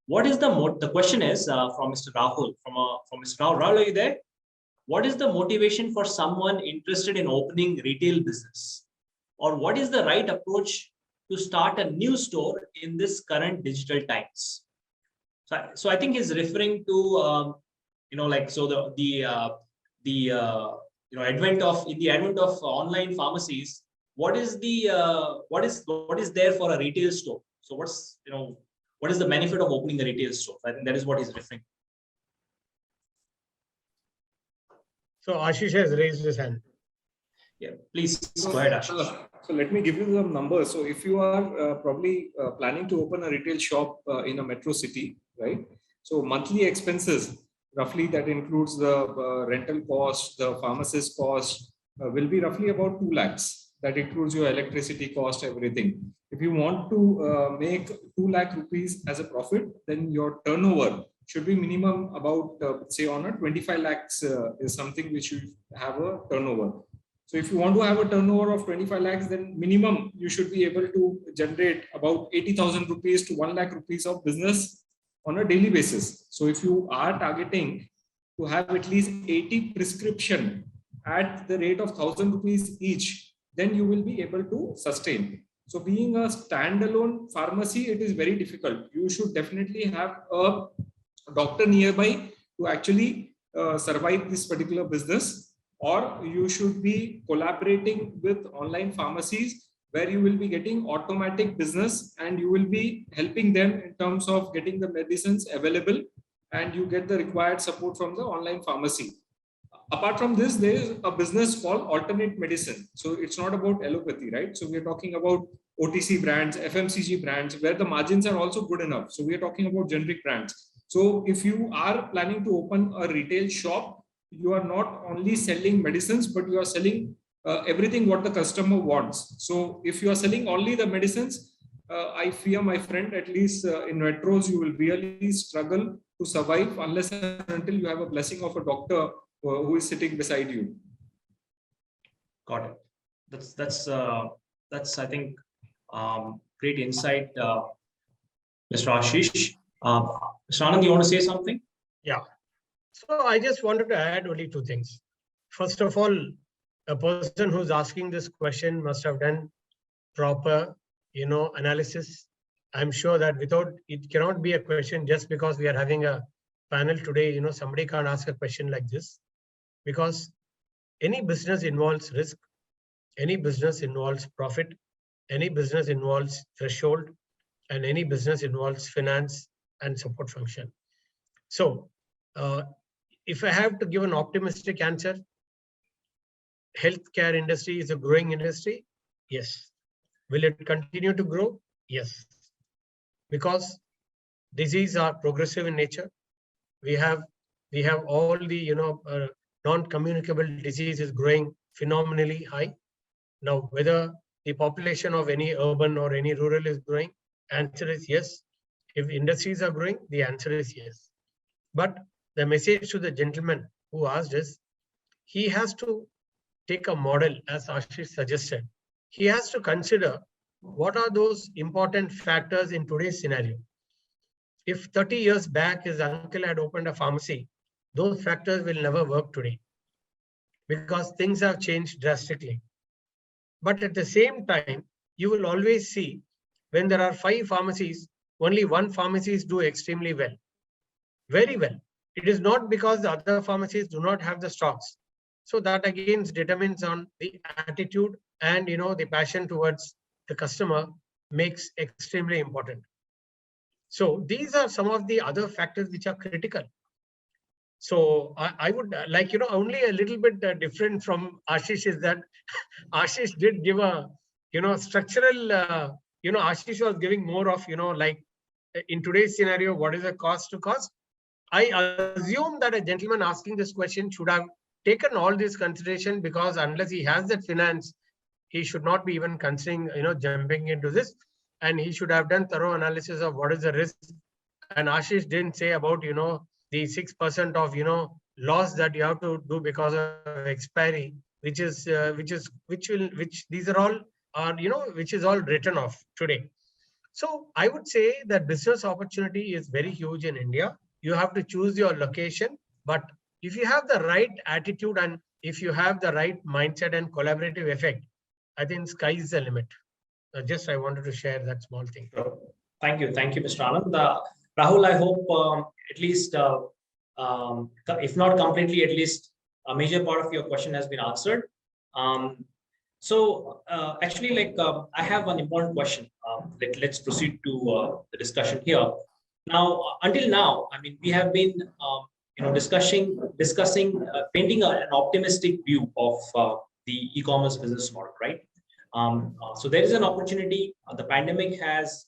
Speaker 2: What is the question is from Mr. Rahul, from Mr. Rahul. Rahul, are you there? What is the motivation for someone interested in opening retail business? Or what is the right approach to start a new store in this current digital times? So I think he's referring to, advent of online pharmacies. What is there for a retail store? So what is the benefit of opening a retail store? I think that is what he's referring to.
Speaker 3: So Ashish has raised his hand.
Speaker 2: Yeah, please go ahead, Ashish.
Speaker 4: So let me give you some numbers. So if you are probably planning to open a retail shop in a metro city, right? So monthly expenses, roughly that includes the rental cost, the pharmacist cost, will be roughly about 2 lakhs. That includes your electricity cost, everything. If you want to make 2 lakh rupees as a profit, then your turnover should be minimum about, say, on a 25 lakhs is something which you have a turnover. So if you want to have a turnover of 25 lakhs, then minimum you should be able to generate about 80,000 rupees to 1 lakh rupees of business on a daily basis. So if you are targeting to have at least 80 prescription at the rate of 1,000 rupees each, then you will be able to sustain. So being a standalone pharmacy, it is very difficult. You should definitely have a doctor nearby to actually survive this particular business, or you should be collaborating with online pharmacies where you will be getting automatic business and you will be helping them in terms of getting the medicines available, and you get the required support from the online pharmacy. Apart from this, there is a business called alternate medicine. So it's not about allopathy, right? So we're talking about OTC brands, FMCG brands, where the margins are also good enough. So we're talking about generic brands. So if you are planning to open a retail shop, you are not only selling medicines, but you are selling everything what the customer wants. So if you are selling only the medicines, I fear, my friend, at least in metros, you will really struggle to survive unless and until you have a blessing of a doctor who is sitting beside you.
Speaker 2: Got it. That's I think great insight, Mr. Ashish. Mr. Anand, you want to say something?
Speaker 3: Yeah. So I just wanted to add only 2 things. First of all, a person who's asking this question must have done proper, analysis. I'm sure that it cannot be a question just because we are having a panel today. Somebody can't ask a question like this, because Any business involves risk. Any business involves profit. Any business involves threshold. And any business involves finance and support function. So if I have to give an optimistic answer, healthcare industry is a growing industry. Yes. Will it continue to grow? Yes. Because diseases are progressive in nature. We have all the non-communicable diseases growing phenomenally high. Now, whether the population of any urban or any rural is growing, answer is yes. If industries are growing, the answer is yes. But the message to the gentleman who asked is, he has to take a model, as Ashish suggested. He has to consider what are those important factors in today's scenario. If 30 years back his uncle had opened a pharmacy, those factors will never work today because things have changed drastically. But at the same time, you will always see when there are 5 pharmacies, only 1 pharmacies do extremely well, very well. It is not because the other pharmacies do not have the stocks. So that again determines on the attitude and the passion towards the customer makes extremely important. So these are some of the other factors which are critical. So I would like, only a little bit different from Ashish is that Ashish did give a, structural, Ashish was giving more of, like in today's scenario, what is the cost to cost? I assume that a gentleman asking this question should have taken all this consideration, because unless he has that finance, he should not be even considering, jumping into this. And he should have done thorough analysis of what is the risk. And Ashish didn't say about, the 6% of, loss that you have to do because of expiry, which these are all are, which is all written off today. So I would say that business opportunity is very huge in India. You have to choose your location, but if you have the right attitude and if you have the right mindset and collaborative effect, I think sky is the limit. Just I wanted to share that small thing.
Speaker 2: Thank you, Mr. Anand. Rahul, I hope at least, if not completely, at least a major part of your question has been answered. Actually, like I have one important question. Let's proceed to the discussion here. Now, until now, I mean, we have been, discussing, painting an optimistic view of the e-commerce business model, right? So there is an opportunity. The pandemic has,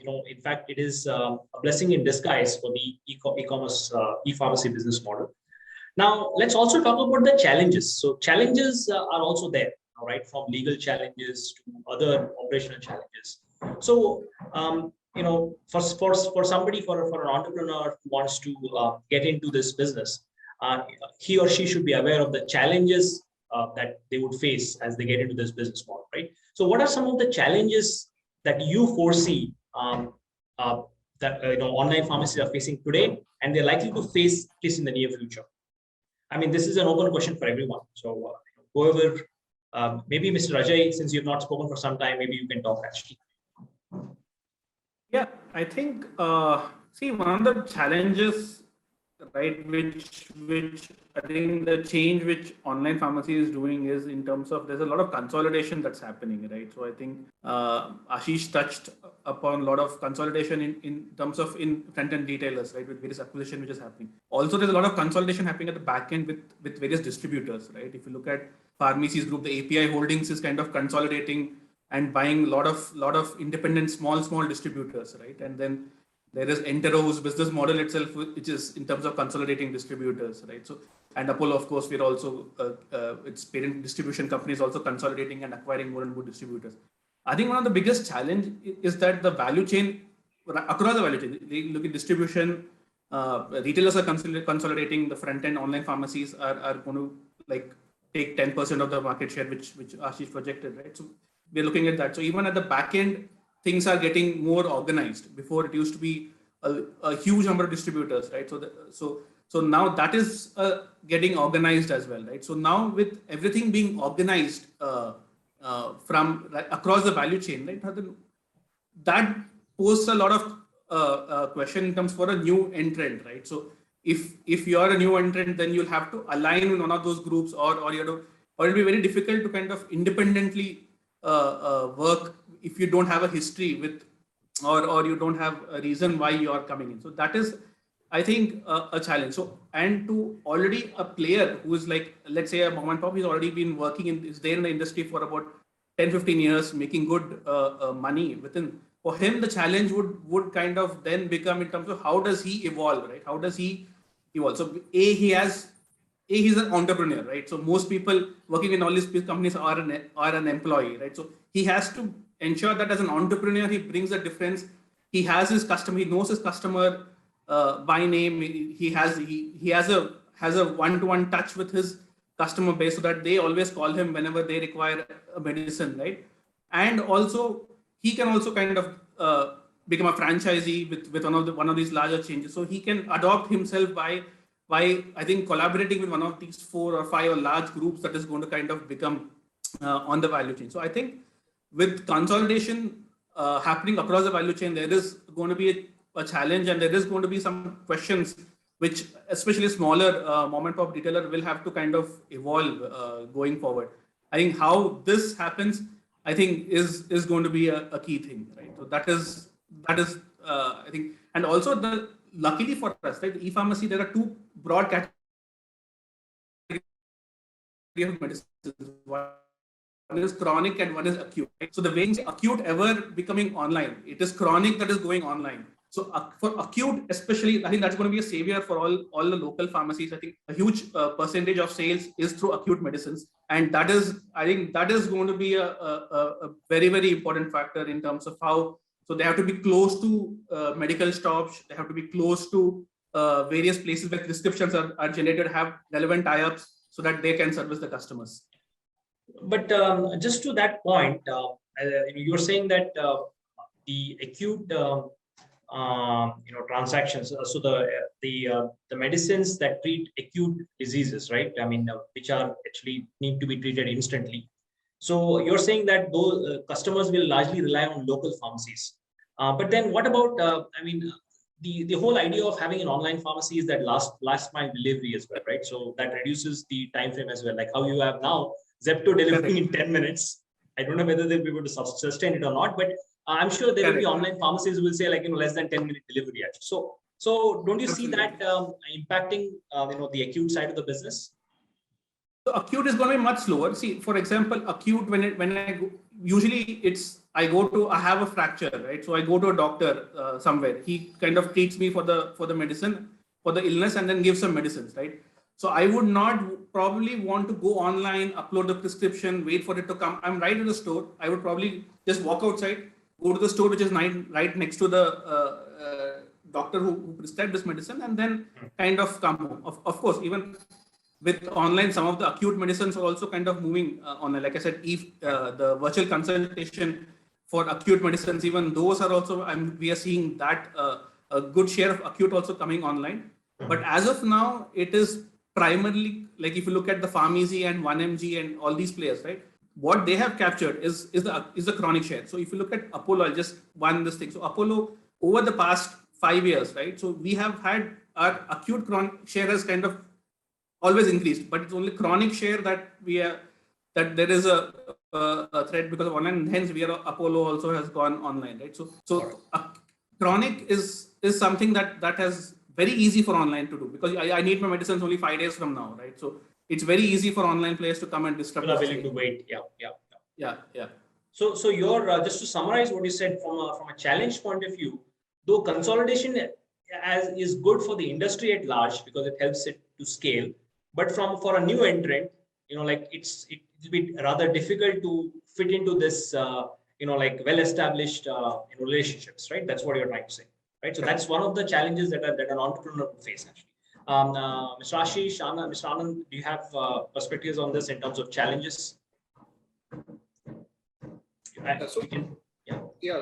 Speaker 2: in fact, it is a blessing in disguise for the e-commerce, e-pharmacy business model. Now, let's also talk about the challenges. So challenges are also there, right? From legal challenges to other operational challenges. So, for somebody, for an entrepreneur who wants to get into this business, he or she should be aware of the challenges that they would face as they get into this business model, right? So what are some of the challenges that you foresee that online pharmacies are facing today, and they're likely to face at least in the near future? I mean, this is an open question for everyone. So whoever, maybe Mr. Ajay, since you've not spoken for some time, maybe you can talk actually.
Speaker 5: Yeah, I think, see, one of the challenges, right, which I think the change which online pharmacy is doing is in terms of there's a lot of consolidation that's happening, right? So I think Ashish touched upon a lot of consolidation in terms of in front-end retailers, right, with various acquisition which is happening. Also, there's a lot of consolidation happening at the back end with various distributors, right? If you look at pharmacies group, the API Holdings is kind of consolidating and buying a lot of independent small distributors, right? And then there is Entero, whose business model itself, which is in terms of consolidating distributors, right? So, and Apollo, of course, we're also its parent distribution company is also consolidating and acquiring more and more distributors. I think one of the biggest challenge is that the value chain, across the value chain, they look at distribution, retailers are consolidating, the front end online pharmacies are going to like take 10% of the market share, which Ashish projected, right? So we're looking at that. So even at the back end, things are getting more organized. Before it used to be a huge number of distributors, right? So now that is getting organized as well, right? So now with everything being organized from across the value chain, right? That poses a lot of question in terms for a new entrant, right? So if you're a new entrant, then you'll have to align with one of those groups, or you know, or it'll be very difficult to kind of independently work if you don't have a history with, or you don't have a reason why you are coming in. So that is, I think, a challenge. So, and to already a player who is like, let's say a mom and pop, he's already been working is there in the industry for about 10-15 years, making good money within. For him, the challenge would kind of then become in terms of how does he evolve, right? How does he evolve? So he's an entrepreneur, right? So most people working in all these companies are an employee, right? So he has to ensure that as an entrepreneur, he brings a difference. He has his customer, he knows his customer by name. He has a one-to-one touch with his customer base, so that they always call him whenever they require a medicine, right? And also he can also kind of become a franchisee with one of these larger changes. So he can adopt himself by I think collaborating with one of these 4 or 5 large groups that is going to kind of become on the value chain. So I think with consolidation happening across the value chain, there is going to be a challenge, and there is going to be some questions which especially smaller mom and pop retailer will have to kind of evolve going forward. I think how this happens, I think is going to be a key thing, right? So that is I think, and also luckily for us, right, the e-pharmacy, there are 2 broad categories of medicines. One is chronic and one is acute. Right? So the way acute ever becoming online, it is chronic that is going online. So for acute, especially, I think that's going to be a savior for all the local pharmacies. I think a huge percentage of sales is through acute medicines, and that is, I think, that is going to be a very, very important factor in terms of how. So they have to be close to medical shops. They have to be close to various places where prescriptions are generated, have relevant tie-ups so that they can service the customers.
Speaker 2: But just to that point, you're saying that the acute transactions, so the medicines that treat acute diseases, right? I mean, which are actually need to be treated instantly. So you're saying that those customers will largely rely on local pharmacies. But then what about, I mean, the whole idea of having an online pharmacy is that last mile delivery as well, right? So that reduces the time frame as well, like how you have now Zepto delivering in 10 minutes. I don't know whether they'll be able to sustain it or not, but I'm sure there will be online pharmacies who will say like, less than 10-minute delivery actually. So don't you see that impacting, the acute side of the business?
Speaker 5: So acute is going to be much slower. See, for example, acute, when I go, usually I have a fracture, right? So I go to a doctor somewhere. He kind of treats me for the medicine, for the illness, and then gives some medicines, right? So I would not probably want to go online, upload the prescription, wait for it to come. I'm right in the store. I would probably just walk outside, go to the store, which is right next to the doctor who prescribed this medicine, and then kind of come home. Of course, even with online, some of the acute medicines are also kind of moving online. Like I said, the virtual consultation for acute medicines, even those are also, we are seeing that a good share of acute also coming online. But as of now, it is primarily, like if you look at the pharmacy and 1mg and all these players, right? What they have captured is the chronic share. So if you look at Apollo, I'll just one this thing. So Apollo, over the past 5 years, right? So we have had our acute chronic share has kind of always increased, but it's only chronic share that that there is a threat because of online, and hence Apollo also has gone online, right? So chronic is something that has very easy for online to do, because I need my medicines only 5 days from now, right? So it's very easy for online players to come and disrupt.
Speaker 2: People are willing to wait. Yeah. So you're just to summarize what you said from a challenge point of view, though consolidation is good for the industry at large because it helps it to scale. But for a new entrant, like it'll be rather difficult to fit into this, like well-established relationships, right? That's what you're trying to say, right? So that's one of the challenges that an entrepreneur will face actually. Mr. Ashish, Mr. Anand, do you have perspectives on this in terms of challenges?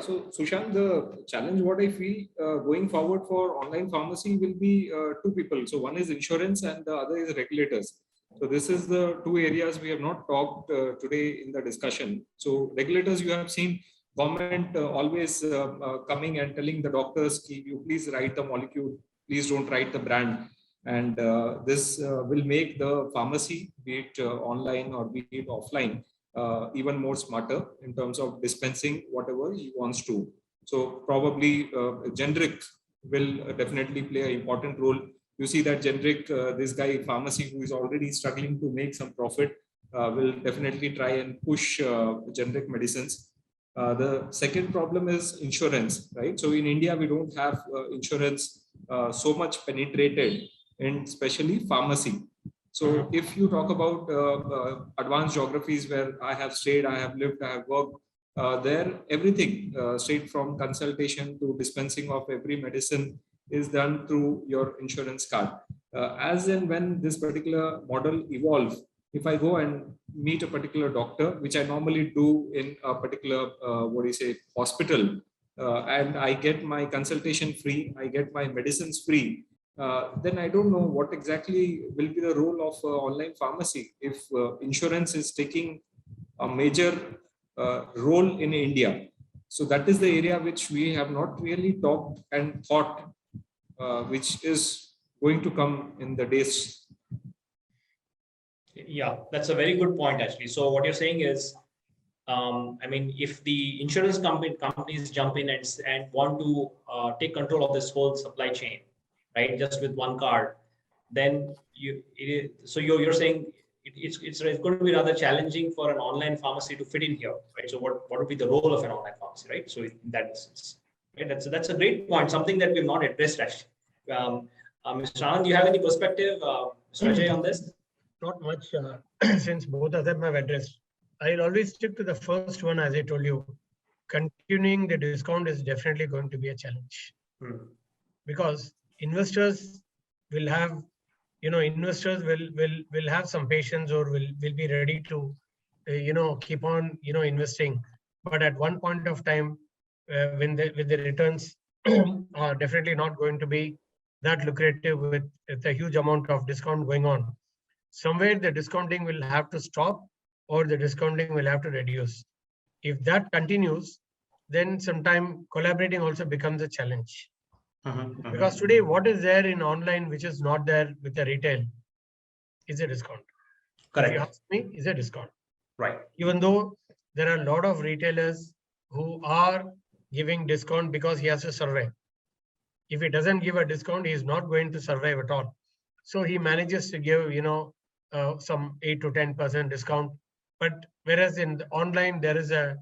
Speaker 4: So Sushant, the challenge what I feel going forward for online pharmacy will be 2 people. So one is insurance and the other is regulators. So this is the 2 areas we have not talked today in the discussion. So regulators, you have seen government always coming and telling the doctors, you please write the molecule, please don't write the brand. And this will make the pharmacy, be it online or be it offline, even more smarter in terms of dispensing whatever he wants to. So probably generic will definitely play an important role. You see that generic, this guy pharmacy who is already struggling to make some profit will definitely try and push generic medicines. The second problem is insurance, right? So in India, we don't have insurance so much penetrated in especially pharmacy. So if you talk about advanced geographies where I have stayed, I have lived, I have worked, there everything straight from consultation to dispensing of every medicine is done through your insurance card. As and when this particular model evolves, if I go and meet a particular doctor, which I normally do in a particular, hospital, and I get my consultation free, I get my medicines free, then I don't know what exactly will be the role of online pharmacy if insurance is taking a major role in India. So that is the area which we have not really talked and thought, which is going to come in the days.
Speaker 2: Yeah, that's a very good point, actually. So what you're saying is, I mean, if the insurance companies jump in and want to take control of this whole supply chain, right, just with one card, then you're saying it's going to be rather challenging for an online pharmacy to fit in here, right? So what would be the role of an online pharmacy, right? So in that sense, right? That's a great point, something that we've not addressed actually. Mr. Anand, do you have any perspective, Mr. Ajay, on this?
Speaker 3: Not much, since both of them have addressed. I'll always stick to the first one, as I told you. Continuing the discount is definitely going to be a challenge, because investors will have, investors will have some patience, or will be ready to, keep on, investing. But at one point of time, when the returns are definitely not going to be that lucrative with a huge amount of discount going on, somewhere the discounting will have to stop, or the discounting will have to reduce. If that continues, then sometime collaborating also becomes a challenge. Because today, what is there in online which is not there with the retail is a discount.
Speaker 2: Correct.
Speaker 3: If you ask me, is a discount.
Speaker 2: Right.
Speaker 3: Even though there are a lot of retailers who are giving discount because he has to survive. If he doesn't give a discount, he is not going to survive at all. So he manages to give, some 8 to 10% discount. But whereas in the online, there is a,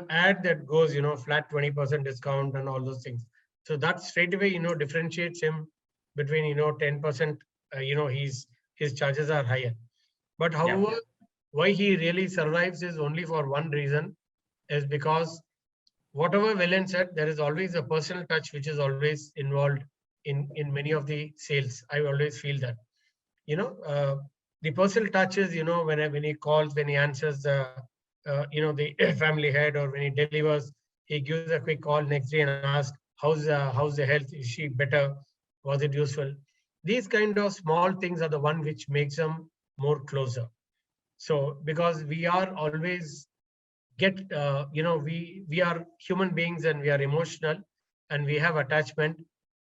Speaker 3: ad that goes, flat 20% discount and all those things. So that straight away, differentiates him between, 10%, his charges are higher. But however, why he really survives is only for one reason, is because whatever Velen said, there is always a personal touch which is always involved in many of the sales. I always feel that, the personal touch is, when he calls, when he answers the, the family head, or when he delivers, he gives a quick call next day and asks, how's the health? Is she better? Was it useful? These kind of small things are the one which makes them more closer. So because we are always we are human beings, and we are emotional, and we have attachment.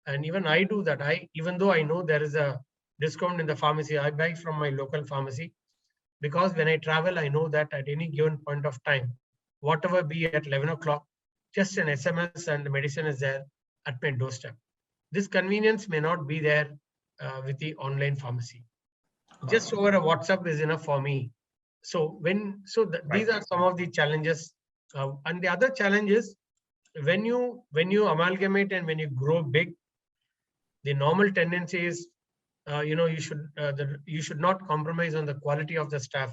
Speaker 3: And even I do that. Even though I know there is a discount in the pharmacy, I buy from my local pharmacy, because when I travel, I know that at any given point of time, whatever be at 11 o'clock, just an SMS and the medicine is there at my doorstep. This convenience may not be there with the online pharmacy. Just over a WhatsApp is enough for me. So these are some of the challenges, and the other challenge is when you amalgamate and when you grow big, the normal tendency is you should not compromise on the quality of the staff.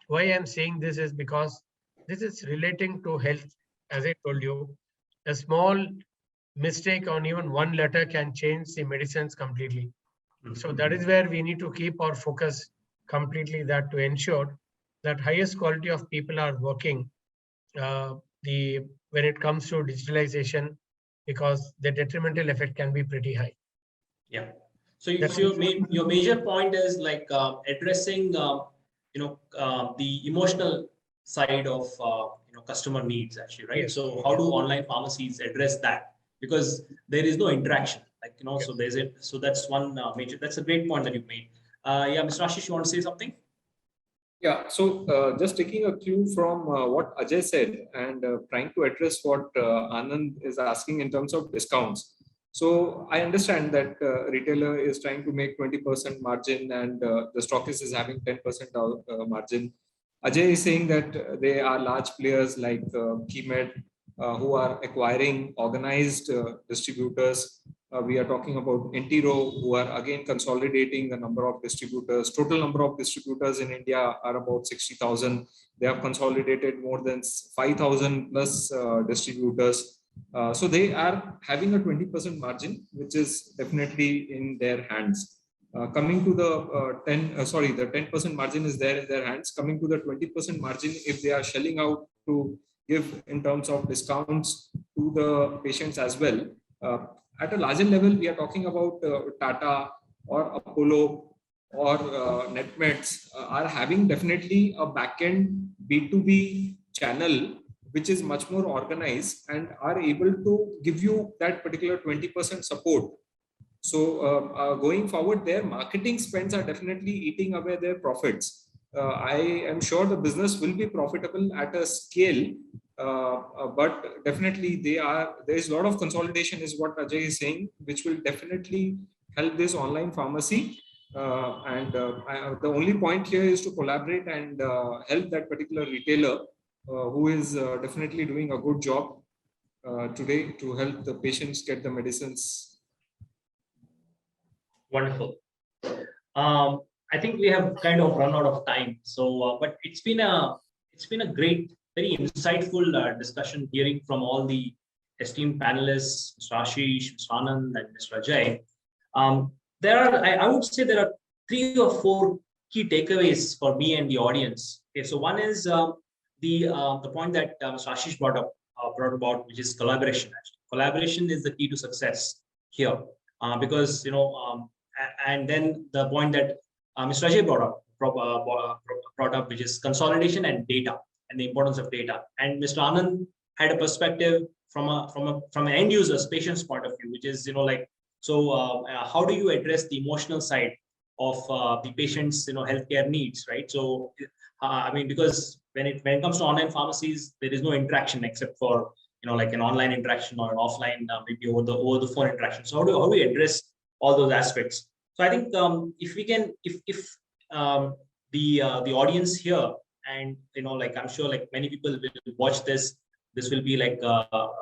Speaker 3: Why I'm saying this is because this is relating to health. As I told you, a small mistake on even one letter can change the medicines completely. So that is where we need to keep our focus completely, that to ensure that highest quality of people are working when it comes to digitalization, because the detrimental effect can be pretty high.
Speaker 2: Yeah. So your major point is like addressing the emotional side of customer needs, actually, right? Yes. So how do online pharmacies address that? Because there is no interaction, Like, you know,
Speaker 3: Yes.
Speaker 2: so there's it. So that's one major, that's a great point that you made. Yeah, Mr. Ashish, you want to say something?
Speaker 4: Yeah, so just taking a cue from what Ajay said and trying to address what Anand is asking in terms of discounts. So I understand that retailer is trying to make 20% margin and the stockist is having 10% margin. Ajay is saying that they are large players like Keymed who are acquiring organized distributors. We are talking about Entiro, who are again consolidating the number of distributors. Total number of distributors in India are about 60,000. They have consolidated more than 5,000 plus distributors. So they are having a 20% margin, which is definitely in their hands. Coming to the 10% margin is there in their hands. Coming to the 20% margin, if they are shelling out to give in terms of discounts to the patients as well. At a larger level, we are talking about Tata or Apollo or NetMeds are having definitely a backend B2B channel which is much more organized and are able to give you that particular 20% support. So going forward, their marketing spends are definitely eating away their profits. I am sure the business will be profitable at a scale, but definitely there is a lot of consolidation is what Ajay is saying, which will definitely help this online pharmacy. The only point here is to collaborate and help that particular retailer who is definitely doing a good job today to help the patients get the medicines.
Speaker 2: Wonderful. I think we have kind of run out of time. So, but it's been a great, very insightful discussion, hearing from all the esteemed panelists, Mr. Ashish, Mr. Anand, and Mr. Ajay. I would say there are 3 or 4 key takeaways for me and the audience. Okay, so one is the point that Mr. Ashish brought about, which is collaboration. Actually, collaboration is the key to success here, because and then the point that Mr. Ajay brought up, which is consolidation and data and the importance of data. And Mr. Anand had a perspective from an end user's patient's point of view, which is how do you address the emotional side of the patient's healthcare needs, right? So I mean, because when it comes to online pharmacies, there is no interaction except for like an online interaction or an offline maybe over the phone interaction. So how do we address all those aspects? So I think if we can, if the audience here, and like I'm sure like many people will watch this will be like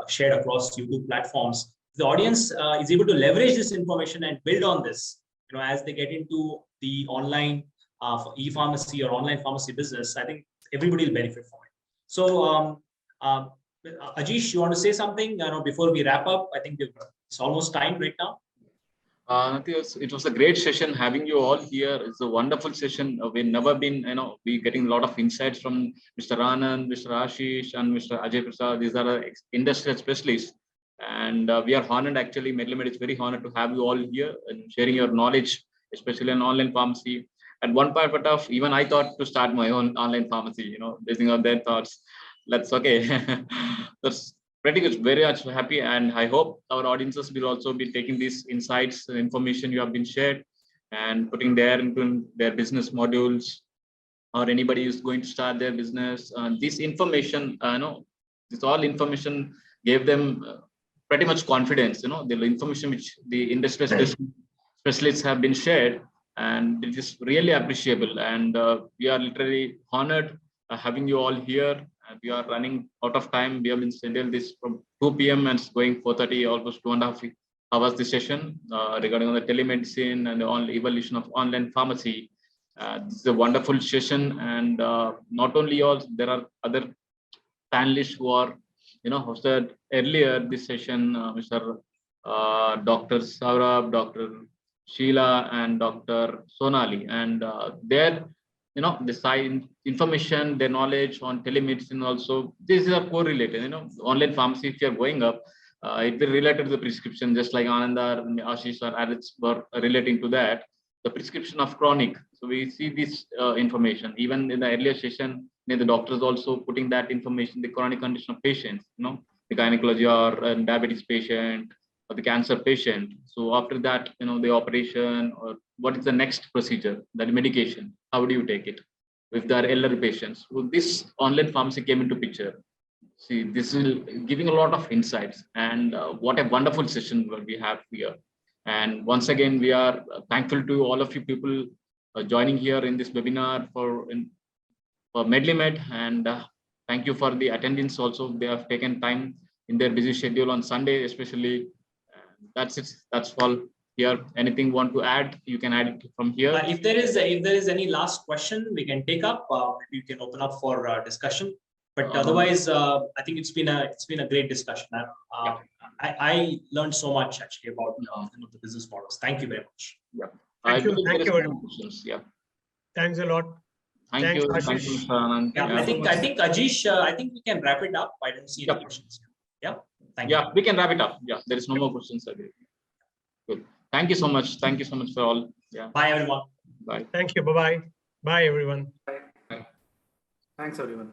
Speaker 2: shared across YouTube platforms. The audience is able to leverage this information and build on this, as they get into the online e-pharmacy or online pharmacy business. I think everybody will benefit from it. So Ajish, you want to say something before we wrap up? I think it's almost time right now.
Speaker 1: It was a great session having you all here. It's a wonderful session. We've never been, we getting a lot of insights from Mr. Anand, Mr. Ashish, and Mr. Ajay Prasad. These are industrial specialists. And we are honored, actually, MedliMed is very honored to have you all here and sharing your knowledge, especially in online pharmacy. At one point of, even I thought to start my own online pharmacy, basing on their thoughts. That's okay. That's pretty good. Very much happy. And I hope our audiences will also be taking these insights and information you have been shared and putting there into their business modules, or anybody who's going to start their business. This information, this all information gave them pretty much confidence, the information which the industry specialists have been shared, and it is really appreciable. And we are literally honored having you all here. We are running out of time. We have been scheduled this from 2 p.m. and it's going 4:30, almost 2.5 hours this session regarding the telemedicine and the evolution of online pharmacy. This is a wonderful session, and not only all, there are other panelists who are, hosted earlier this session, Mr. Dr. Saurabh, Dr. Sheila, and Dr. Sonali, and their, the science information, their knowledge on telemedicine also. These are correlated. Online pharmacy, if you're going up, it will related to the prescription, just like Ananda, Ashish, or Arits were relating to that. The prescription of chronic. So we see this information even in the earlier session. The doctors also putting that information, the chronic condition of patients, the gynecology or diabetes patient, the cancer patient. So after that, the operation, or what is the next procedure, the medication, how do you take it? If there are elderly patients, so this online pharmacy came into picture. See, this is giving a lot of insights, and what a wonderful session we have here. And once again, we are thankful to all of you people joining here in this webinar for MedliMed, and thank you for the attendance also. They have taken time in their busy schedule on Sunday, especially. That's it. That's all here. Anything want to add? You can add it from here.
Speaker 2: If there is any last question, we can take up. Maybe you can open up for discussion. But otherwise, I think it's been a great discussion. I learned so much actually about the business models. Thank you very much.
Speaker 1: Yeah.
Speaker 3: Thank you. Thank you very much.
Speaker 1: Yeah.
Speaker 3: Thanks a lot.
Speaker 1: Thank
Speaker 3: Thanks,
Speaker 1: you.
Speaker 3: Ashish.
Speaker 1: Thank you, Mr. Anand.
Speaker 2: Yeah, I think Ajish, I think we can wrap it up. I don't see any questions. Yeah. Thank you.
Speaker 1: Yeah, we can wrap it up. Yeah, there is no more questions. Good. Thank you so much. Thank you so much for all. Yeah.
Speaker 2: Bye everyone.
Speaker 1: Bye.
Speaker 3: Thank you. Bye-bye. Bye, everyone.
Speaker 5: Thanks, everyone.